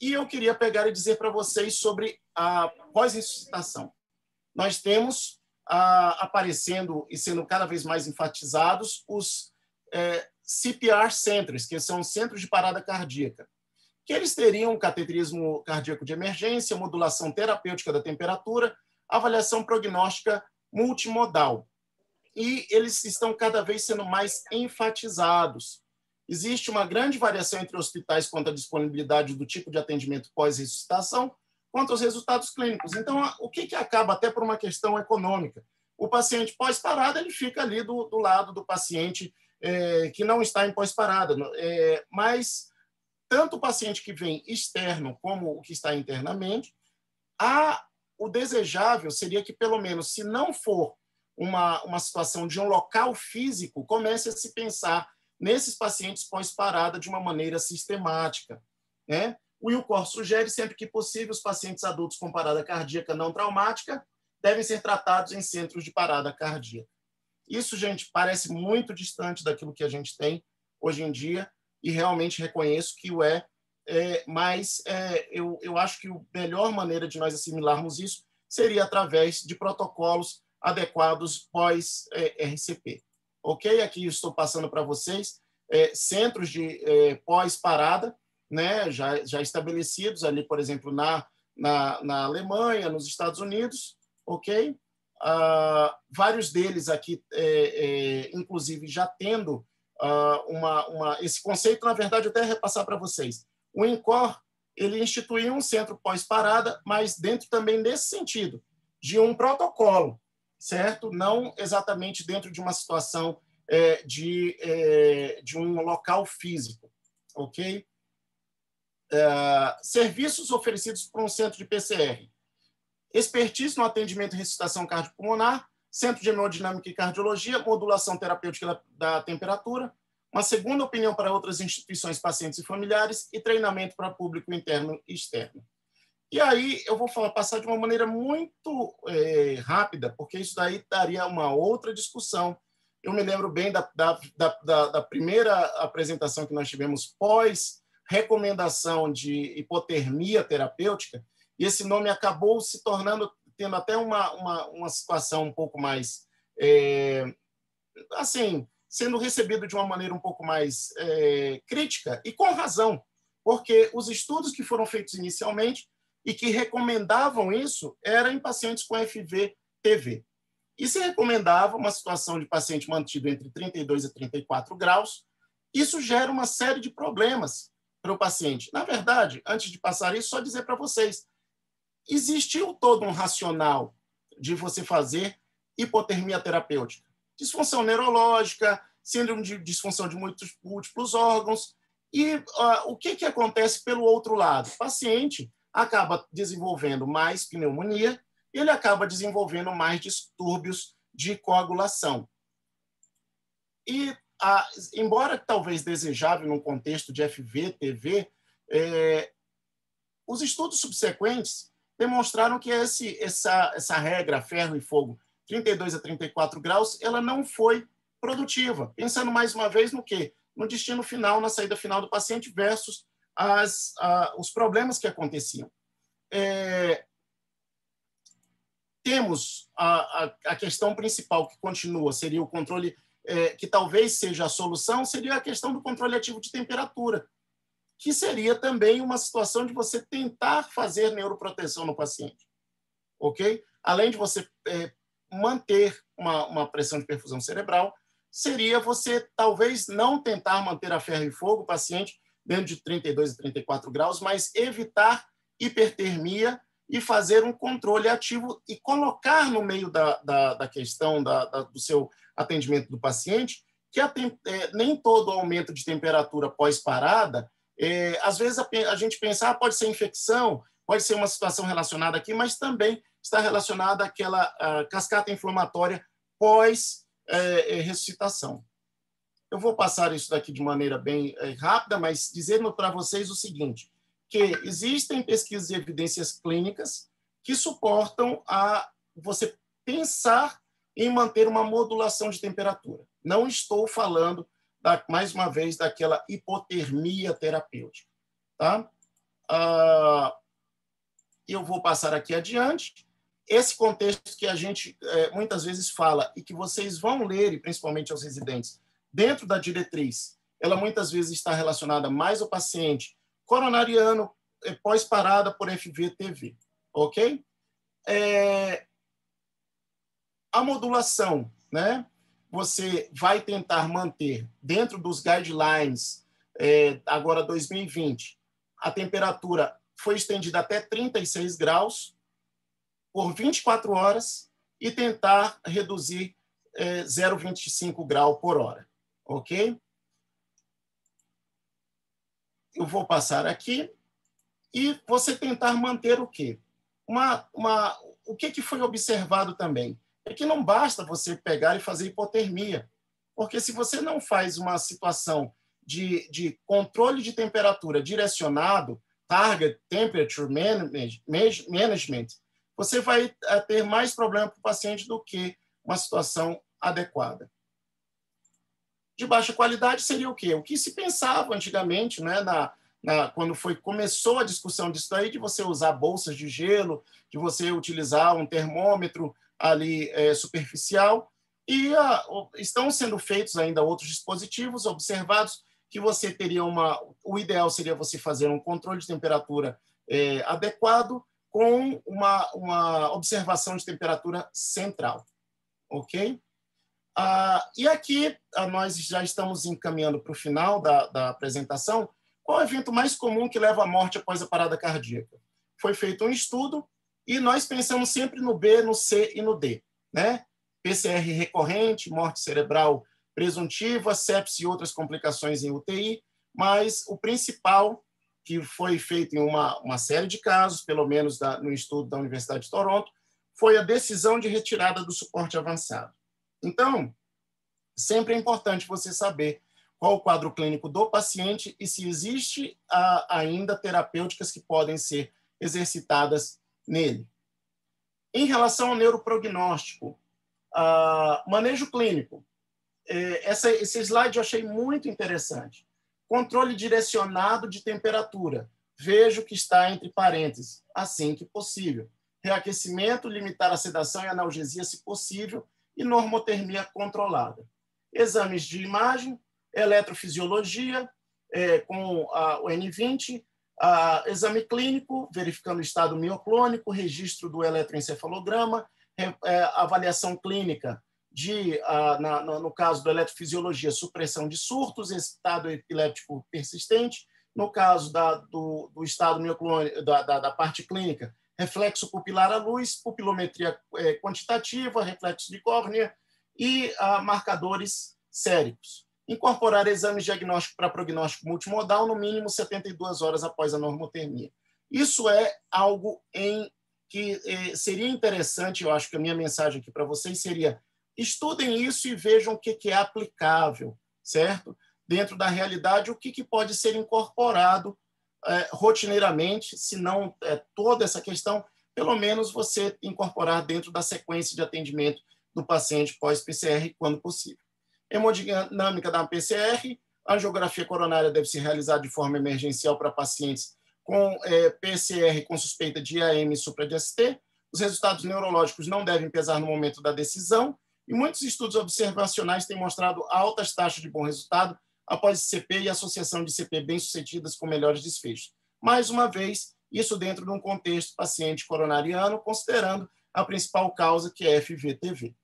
E eu queria pegar e dizer para vocês sobre a pós-ressuscitação. Nós temos aparecendo e sendo cada vez mais enfatizados os CPR Centers, que são centros de parada cardíaca, que eles teriam cateterismo cardíaco de emergência, modulação terapêutica da temperatura, avaliação prognóstica multimodal. E eles estão cada vez sendo mais enfatizados. Existe uma grande variação entre hospitais quanto à disponibilidade do tipo de atendimento pós-ressuscitação, quanto aos resultados clínicos. Então, o que acaba até por uma questão econômica? O paciente pós-parada, ele fica ali do lado do paciente que não está em pós-parada. Mas tanto o paciente que vem externo como o que está internamente, o desejável seria que, pelo menos, se não for uma situação de um local físico, comece a se pensar nesses pacientes pós-parada de uma maneira sistemática, né? O Wilcor sugere sempre que possível os pacientes adultos com parada cardíaca não traumática devem ser tratados em centros de parada cardíaca. Isso, gente, parece muito distante daquilo que a gente tem hoje em dia e realmente reconheço que o mas eu acho que a melhor maneira de nós assimilarmos isso seria através de protocolos adequados pós-RCP. Ok? Aqui estou passando para vocês centros de pós-parada, né, já estabelecidos ali, por exemplo, na Alemanha, nos Estados Unidos, ok? Vários deles aqui, inclusive, já tendo esse conceito, na verdade, eu até repassar para vocês. O INCOR, ele instituiu um centro pós-parada, mas dentro também desse sentido, de um protocolo, certo? Não exatamente dentro de uma situação de um local físico, ok? Serviços oferecidos por um centro de PCR. Expertise no atendimento e ressuscitação cardiopulmonar, centro de hemodinâmica e cardiologia, modulação terapêutica da temperatura, uma segunda opinião para outras instituições, pacientes e familiares e treinamento para público interno e externo. E aí eu vou passar de uma maneira muito rápida, porque isso daí daria uma outra discussão. Eu me lembro bem da primeira apresentação que nós tivemos pós-recomendação de hipotermia terapêutica, e esse nome acabou se tornando, tendo até uma situação um pouco mais, assim, sendo recebido de uma maneira um pouco mais crítica, e com razão, porque os estudos que foram feitos inicialmente e que recomendavam isso eram em pacientes com FV-TV. E se recomendava uma situação de paciente mantido entre 32 e 34 graus, isso gera uma série de problemas para o paciente. Na verdade, antes de passar isso, só dizer para vocês, existiu todo um racional de você fazer hipotermia terapêutica. Disfunção neurológica, síndrome de disfunção de múltiplos órgãos. E o que acontece pelo outro lado? O paciente acaba desenvolvendo mais pneumonia e ele acaba desenvolvendo mais distúrbios de coagulação. E, embora talvez desejável num contexto de FV-TV, os estudos subsequentes demonstraram que essa regra ferro e fogo 32 a 34 graus, ela não foi produtiva. Pensando mais uma vez no quê? No destino final, na saída final do paciente versus os problemas que aconteciam. Temos a questão principal que continua, seria o controle, que talvez seja a solução, seria a questão do controle ativo de temperatura, que seria também uma situação de você tentar fazer neuroproteção no paciente, ok? Além de você manter uma pressão de perfusão cerebral, seria você talvez não tentar manter a ferro e fogo o paciente dentro de 32 e 34 graus, mas evitar hipertermia e fazer um controle ativo e colocar no meio da questão do seu atendimento do paciente que nem todo aumento de temperatura pós-parada, às vezes a gente pensa, pode ser infecção, pode ser uma situação relacionada aqui, mas também está relacionada àquela cascata inflamatória pós-ressuscitação. Eu vou passar isso daqui de maneira bem rápida, mas dizendo para vocês o seguinte, que existem pesquisas e evidências clínicas que suportam a você pensar em manter uma modulação de temperatura. Não estou falando, mais uma vez, daquela hipotermia terapêutica. Tá? Eu vou passar aqui adiante. Esse contexto que a gente muitas vezes fala e que vocês vão ler, e principalmente aos residentes, dentro da diretriz, ela muitas vezes está relacionada mais ao paciente coronariano pós-parada por FV-TV, ok? A modulação, né? Você vai tentar manter dentro dos guidelines, agora 2020, a temperatura foi estendida até 36 graus por 24 horas e tentar reduzir 0,25 grau por hora, ok? Eu vou passar aqui e você tentar manter o quê? O que foi observado também? É que não basta você pegar e fazer hipotermia, porque se você não faz uma situação de controle de temperatura direcionado, target temperature management, você vai ter mais problema para o paciente do que uma situação adequada. De baixa qualidade seria o quê? O que se pensava antigamente, né, quando começou a discussão disso aí, de você usar bolsas de gelo, de você utilizar um termômetro ali superficial, e estão sendo feitos ainda outros dispositivos observados que você teria o ideal seria você fazer um controle de temperatura adequado, com uma observação de temperatura central. Ok? E aqui nós já estamos encaminhando para o final da apresentação. Qual é o evento mais comum que leva à morte após a parada cardíaca? Foi feito um estudo e nós pensamos sempre no B, no C e no D, né? PCR recorrente, morte cerebral presuntiva, sepse e outras complicações em UTI, mas o principal, que foi feito em uma série de casos, pelo menos no estudo da Universidade de Toronto, foi a decisão de retirada do suporte avançado. Então, sempre é importante você saber qual o quadro clínico do paciente e se existe ainda terapêuticas que podem ser exercitadas nele. Em relação ao neuroprognóstico, manejo clínico. Esse slide eu achei muito interessante. Controle direcionado de temperatura. Vejo que está entre parênteses, assim que possível. Reaquecimento, limitar a sedação e analgesia, se possível, e normotermia controlada. Exames de imagem, eletrofisiologia, com o N20, exame clínico, verificando o estado mioclônico, registro do eletroencefalograma, avaliação clínica no caso da eletrofisiologia, supressão de surtos, estado epiléptico persistente. No caso do estado mioclônico, da parte clínica, reflexo pupilar à luz, pupilometria quantitativa, reflexo de córnea e marcadores séricos. Incorporar exames diagnósticos para prognóstico multimodal no mínimo 72 horas após a normotermia. Isso é algo que seria interessante, eu acho que a minha mensagem aqui para vocês seria: estudem isso e vejam o que é aplicável, certo? Dentro da realidade, o que pode ser incorporado rotineiramente, se não toda essa questão, pelo menos você incorporar dentro da sequência de atendimento do paciente pós-PCR, quando possível. Hemodinâmica da PCR, a angiografia coronária deve ser realizada de forma emergencial para pacientes com PCR com suspeita de IAM e supra-DST. Os resultados neurológicos não devem pesar no momento da decisão, e muitos estudos observacionais têm mostrado altas taxas de bom resultado após ICP e associação de ICP bem-sucedidas com melhores desfechos. Mais uma vez, isso dentro de um contexto paciente coronariano, considerando a principal causa, que é FVTV.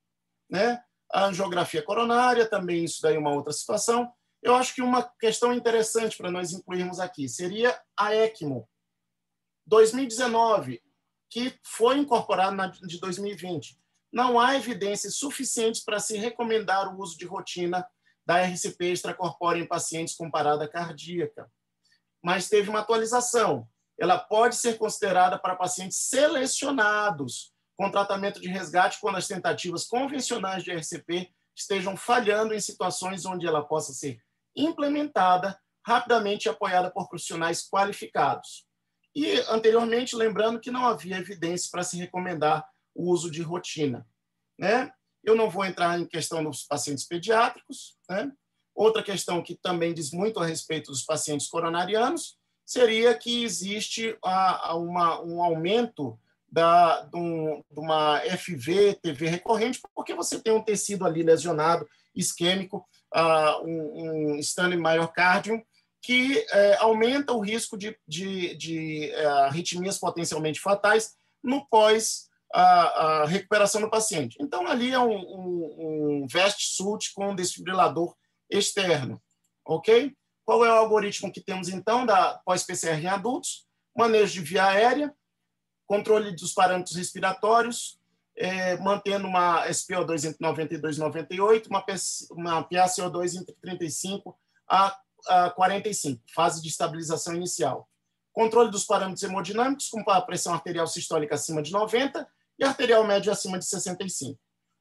Né? A angiografia coronária, também isso daí é uma outra situação. Eu acho que uma questão interessante para nós incluirmos aqui seria a ECMO. 2019, que foi incorporado na de 2020. Não há evidências suficientes para se recomendar o uso de rotina da RCP extracorpórea em pacientes com parada cardíaca. Mas teve uma atualização. Ela pode ser considerada para pacientes selecionados com tratamento de resgate quando as tentativas convencionais de RCP estejam falhando em situações onde ela possa ser implementada rapidamente e apoiada por profissionais qualificados. E, anteriormente, lembrando que não havia evidência para se recomendar o uso de rotina. Né? Eu não vou entrar em questão dos pacientes pediátricos. Né? Outra questão que também diz muito a respeito dos pacientes coronarianos seria que existe um aumento de uma FV-TV recorrente, porque você tem um tecido ali lesionado, isquêmico, um Stanley Myocardium, que aumenta o risco de arritmias potencialmente fatais no pós a recuperação do paciente. Então, ali é um vest-sult com um desfibrilador externo. Ok? Qual é o algoritmo que temos, então, da pós-PCR em adultos? Manejo de via aérea, controle dos parâmetros respiratórios, mantendo uma SpO2 entre 92 e 98, uma PaCO2 entre 35 a 45, fase de estabilização inicial. Controle dos parâmetros hemodinâmicos, com a pressão arterial sistólica acima de 90 e arterial médio acima de 65.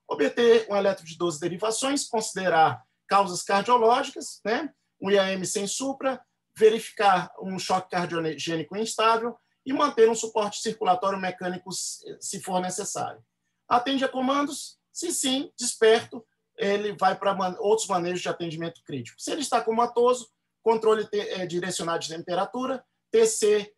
Obter um eletro de 12 derivações, considerar causas cardiológicas, né? Um IAM sem supra, verificar um choque cardiogênico instável e manter um suporte circulatório mecânico se for necessário. Atende a comandos? Se sim, desperto, ele vai para outros manejos de atendimento crítico. Se ele está comatoso, controle direcionado de temperatura, TC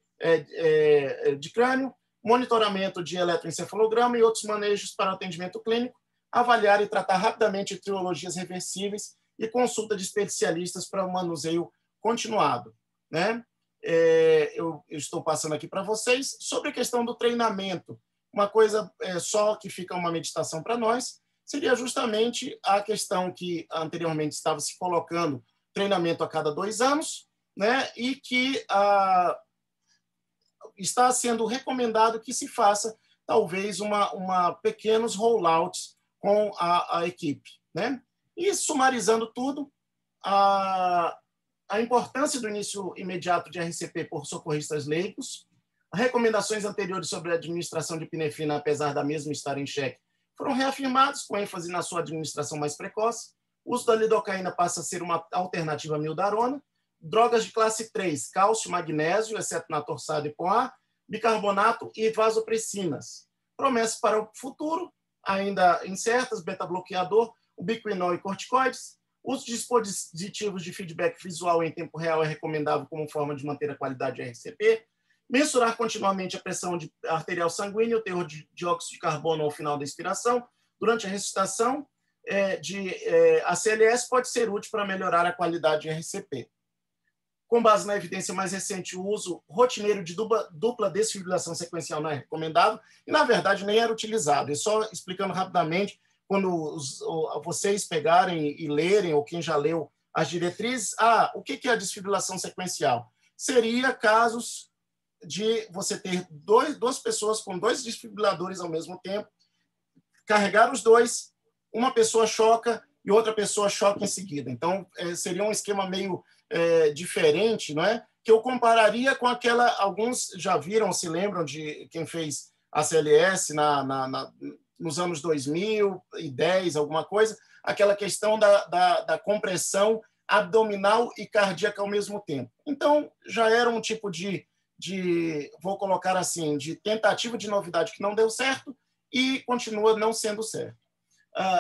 de crânio, monitoramento de eletroencefalograma e outros manejos para atendimento clínico, avaliar e tratar rapidamente etiologias reversíveis e consulta de especialistas para o manuseio continuado. Né? eu estou passando aqui para vocês sobre a questão do treinamento. Uma coisa só que fica uma meditação para nós seria justamente a questão que anteriormente estava se colocando, treinamento a cada 2 anos, né? E que está sendo recomendado que se faça talvez pequenos rollouts com a equipe, né? E sumarizando tudo, a importância do início imediato de RCP por socorristas leigos, recomendações anteriores sobre a administração de epinefrina, apesar da mesma estar em xeque, foram reafirmados, com ênfase na sua administração mais precoce. O uso da lidocaína passa a ser uma alternativa à mildarona. Drogas de classe 3, cálcio, magnésio, exceto na torsada e POA, bicarbonato e vasopressinas. Promessas para o futuro, ainda incertas, beta-bloqueador, ubiquinol e corticoides. O uso de dispositivos de feedback visual em tempo real é recomendável como forma de manter a qualidade de RCP. Mensurar continuamente a pressão arterial sanguínea, o teor de dióxido de carbono ao final da expiração. Durante a ressuscitação de ACLS pode ser útil para melhorar a qualidade de RCP. Com base na evidência mais recente, o uso rotineiro de dupla desfibrilação sequencial não é recomendável e, na verdade, nem era utilizado. E só explicando rapidamente, quando vocês pegarem e lerem, ou quem já leu as diretrizes, o que é a desfibrilação sequencial? Seria casos de você ter duas pessoas com 2 desfibriladores ao mesmo tempo, carregar os 2, uma pessoa choca e outra pessoa choca em seguida. Então, seria um esquema meio diferente, não é? Que eu compararia com aquela... Alguns já viram, se lembram de quem fez a CLS nos anos 2010, alguma coisa, aquela questão da compressão abdominal e cardíaca ao mesmo tempo. Então, já era um tipo vou colocar assim, de tentativa de novidade que não deu certo e continua não sendo certo,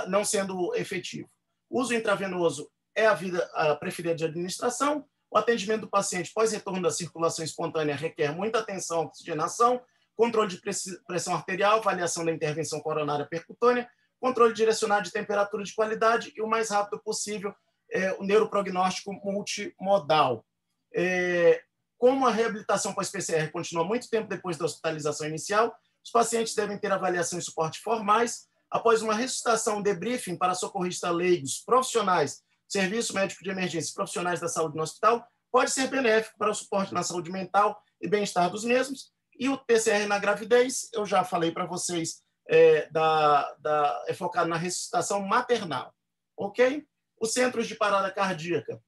não sendo efetivo. O uso intravenoso é a preferida de administração. O atendimento do paciente pós-retorno da circulação espontânea requer muita atenção à oxigenação, controle de pressão arterial, avaliação da intervenção coronária percutânea, controle direcionado de temperatura de qualidade e, o mais rápido possível, o neuroprognóstico multimodal. Como a reabilitação pós-PCR continua muito tempo depois da hospitalização inicial, os pacientes devem ter avaliação e suporte formais. Após uma ressuscitação, debriefing para socorristas leigos, profissionais, serviço médico de emergência e profissionais da saúde no hospital, pode ser benéfico para o suporte na saúde mental e bem-estar dos mesmos. E o PCR na gravidez, eu já falei para vocês, é focado na ressuscitação maternal. Ok? Os centros de parada cardíaca,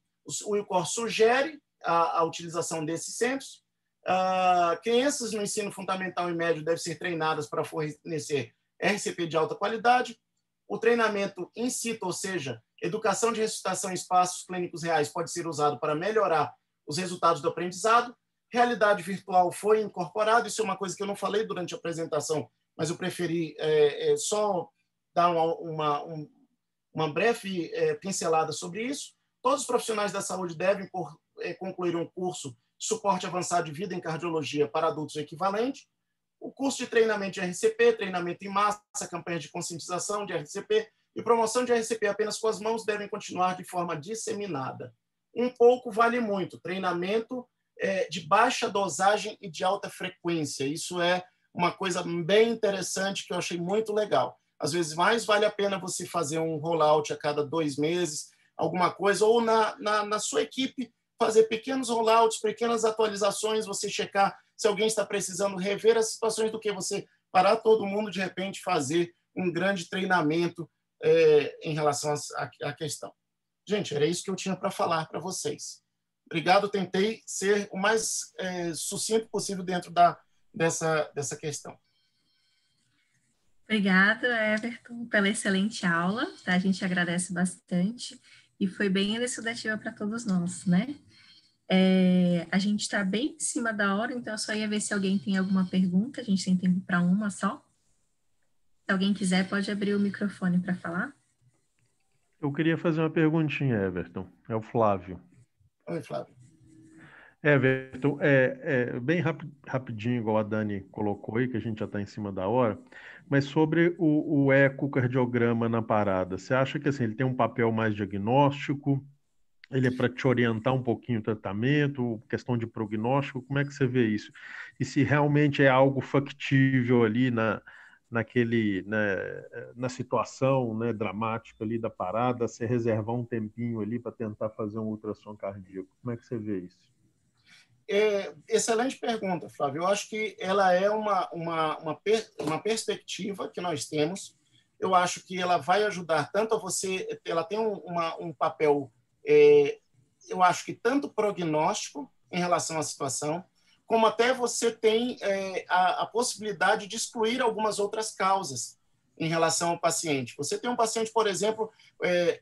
o IUCOR sugere a utilização desses centros. Crianças no ensino fundamental e médio devem ser treinadas para fornecer RCP de alta qualidade. O treinamento in situ, ou seja, educação de ressuscitação em espaços clínicos reais, pode ser usado para melhorar os resultados do aprendizado. Realidade virtual foi incorporado, isso é uma coisa que eu não falei durante a apresentação, mas eu preferi só dar uma breve pincelada sobre isso. Todos os profissionais da saúde devem concluir um curso de suporte avançado de vida em cardiologia para adultos equivalente. O curso de treinamento de RCP, treinamento em massa, campanha de conscientização de RCP e promoção de RCP apenas com as mãos devem continuar de forma disseminada. Um pouco vale muito. Treinamento de baixa dosagem e de alta frequência. Isso é uma coisa bem interessante que eu achei muito legal. Às vezes, mais vale a pena você fazer um rollout a cada 2 meses, alguma coisa, ou na sua equipe fazer pequenos rollouts, pequenas atualizações, você checar se alguém está precisando rever as situações, do que você parar todo mundo, de repente, fazer um grande treinamento em relação à questão. Gente, era isso que eu tinha para falar para vocês. Obrigado, tentei ser o mais sucinto possível dentro dessa questão. Obrigada, Everton, pela excelente aula, tá? A gente agradece bastante e foi bem elucidativa para todos nós, né? A gente está bem em cima da hora, então eu só ia ver se alguém tem alguma pergunta, a gente tem tempo para uma só. Se alguém quiser, pode abrir o microfone para falar. Eu queria fazer uma perguntinha, Everton. É o Flávio. Oi, Flávio. Everton, bem rapidinho, igual a Dani colocou aí, que a gente já está em cima da hora, mas sobre o ecocardiograma na parada, você acha que assim, ele tem um papel mais diagnóstico? Ele é para te orientar um pouquinho o tratamento, questão de prognóstico, como é que você vê isso? E se realmente é algo factível ali na situação, né, dramática ali da parada, você reservar um tempinho ali para tentar fazer um ultrassom cardíaco. Como é que você vê isso? Excelente pergunta, Flávio. Eu acho que ela é uma perspectiva que nós temos. Eu acho que ela vai ajudar tanto a você, ela tem um papel, eu acho que tanto prognóstico em relação à situação, como até você tem a possibilidade de excluir algumas outras causas em relação ao paciente. Você tem um paciente, por exemplo,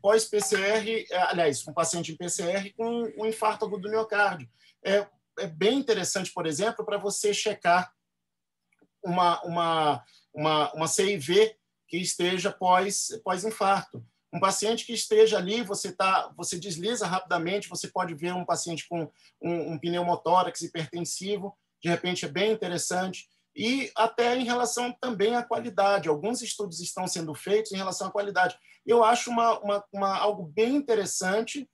pós-PCR, aliás, um paciente em PCR com um infarto agudo do miocárdio. É bem interessante, por exemplo, para você checar uma CIV que esteja pós-infarto. Um paciente que esteja ali, você desliza rapidamente, você pode ver um paciente com um pneumotórax hipertensivo, de repente é bem interessante. E até em relação também à qualidade. Alguns estudos estão sendo feitos em relação à qualidade. Eu acho algo bem interessante,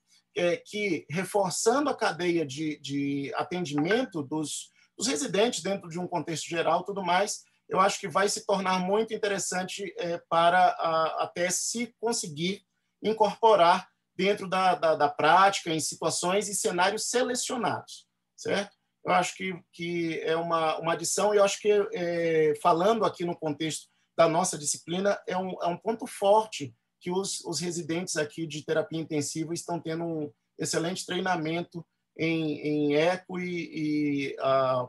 que, reforçando a cadeia de atendimento dos residentes dentro de um contexto geral, tudo mais, eu acho que vai se tornar muito interessante para até se conseguir incorporar dentro da prática, em situações e cenários selecionados, certo? Eu acho que é uma adição, e eu acho que, falando aqui no contexto da nossa disciplina, é um ponto forte que os residentes aqui de terapia intensiva estão tendo um excelente treinamento em eco e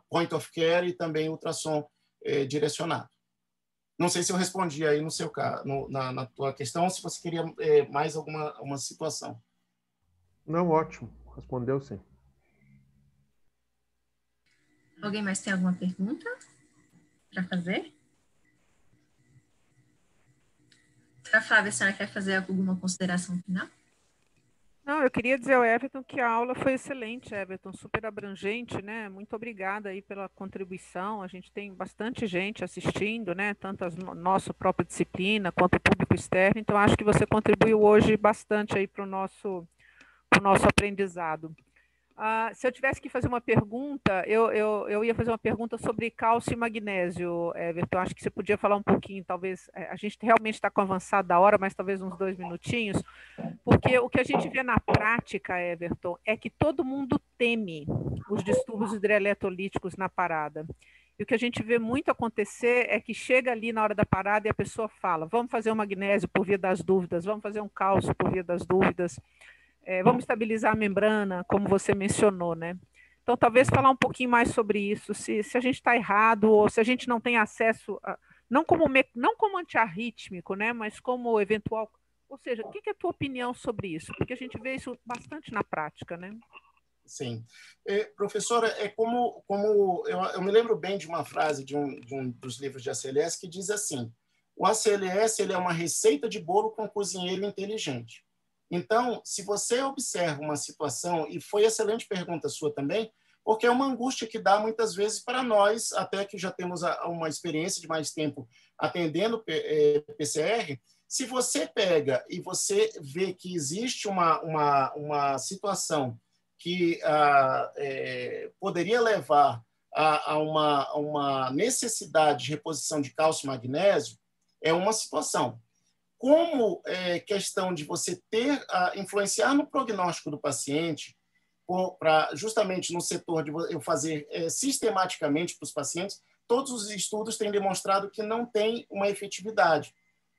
point of care e também ultrassom direcionado. Não sei se eu respondi aí no seu caso, na tua questão, se você queria mais alguma situação. Não, ótimo. Respondeu sim. Alguém mais tem alguma pergunta para fazer? Doutora Flávia, a senhora quer fazer alguma consideração final? Não, eu queria dizer ao Everton que a aula foi excelente, Everton, super abrangente, né? Muito obrigada aí pela contribuição. A gente tem bastante gente assistindo, né? Tanto a nossa própria disciplina quanto o público externo. Então, acho que você contribuiu hoje bastante aí para o nosso aprendizado. Se eu tivesse que fazer uma pergunta, eu ia fazer uma pergunta sobre cálcio e magnésio, Everton. Acho que você podia falar um pouquinho, talvez. A gente realmente está com avançado da hora, mas talvez uns 2 minutinhos, porque o que a gente vê na prática, Everton, é que todo mundo teme os distúrbios hidroeletrolíticos na parada. E o que a gente vê muito acontecer é que chega ali na hora da parada e a pessoa fala: vamos fazer um magnésio por via das dúvidas, vamos fazer um cálcio por via das dúvidas. Vamos estabilizar a membrana, como você mencionou, né? Então, talvez falar um pouquinho mais sobre isso, se a gente está errado, ou se a gente não tem acesso, não como antiarrítmico, né? Mas como eventual. Ou seja, o que é a tua opinião sobre isso? Porque a gente vê isso bastante na prática, né? Sim. Professora, eu me lembro bem de uma frase de um dos livros de ACLS que diz assim: o ACLS ele é uma receita de bolo com cozinheiro inteligente. Então, se você observa uma situação, e foi excelente pergunta sua também, porque é uma angústia que dá muitas vezes para nós, até que já temos uma experiência de mais tempo atendendo PCR, se você pega e você vê que existe uma situação que poderia levar a uma necessidade de reposição de cálcio e magnésio, é uma situação. Como questão de você influenciar no prognóstico do paciente, para justamente no setor de eu fazer sistematicamente para os pacientes, todos os estudos têm demonstrado que não tem uma efetividade.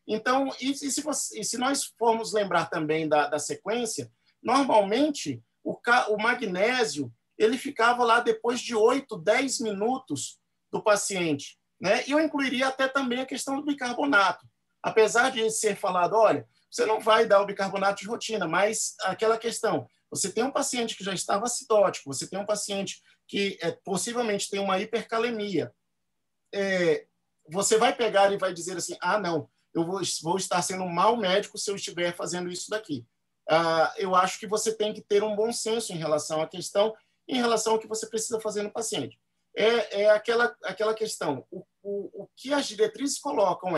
Então, se nós formos lembrar também da sequência, normalmente o magnésio ele ficava lá depois de 8, 10 minutos do paciente, né? E eu incluiria até também a questão do bicarbonato. Apesar de ser falado, olha, você não vai dar o bicarbonato de rotina, mas aquela questão, você tem um paciente que já estava acidótico, você tem um paciente que possivelmente tem uma hipercalemia, você vai pegar e vai dizer assim, não, eu vou estar sendo um mau médico se eu estiver fazendo isso daqui. Eu acho que você tem que ter um bom senso em relação à questão, em relação ao que você precisa fazer no paciente. Aquela questão, o que as diretrizes colocam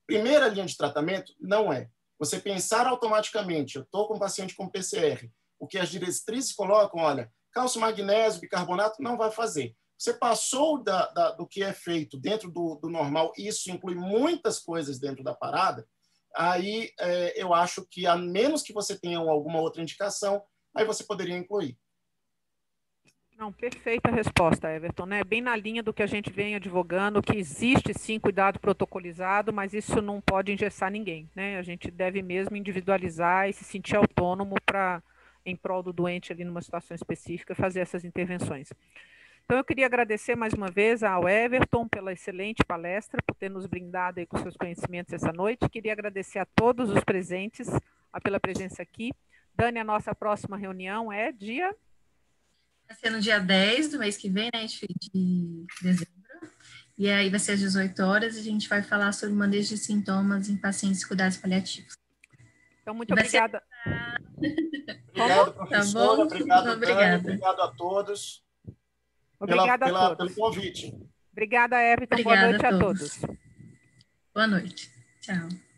primeira linha de tratamento? Não é. Você pensar automaticamente, eu estou com um paciente com PCR, o que as diretrizes colocam, olha, cálcio, magnésio, bicarbonato, não vai fazer. Você passou do que é feito dentro do normal, e isso inclui muitas coisas dentro da parada, aí eu acho que, a menos que você tenha alguma outra indicação, aí você poderia incluir. Não, perfeita resposta, Everton, né? Bem na linha do que a gente vem advogando, que existe sim cuidado protocolizado, mas isso não pode engessar ninguém, né? A gente deve mesmo individualizar e se sentir autônomo para, em prol do doente ali numa situação específica, fazer essas intervenções. Então, eu queria agradecer mais uma vez ao Everton pela excelente palestra, por ter nos brindado aí com seus conhecimentos essa noite. Queria agradecer a todos os presentes pela presença aqui. Dani, a nossa próxima reunião é dia... Vai ser no dia 10 do mês que vem, né, de dezembro. E aí vai ser às 18 horas e a gente vai falar sobre manejo de sintomas em pacientes com cuidados paliativos. Então, muito obrigada. Obrigado, professora. Tá obrigado, obrigada. Dani. Obrigado a todos Obrigada a todos. pelo convite. Obrigada, Everton. Obrigada Boa noite a todos. Boa noite. Tchau.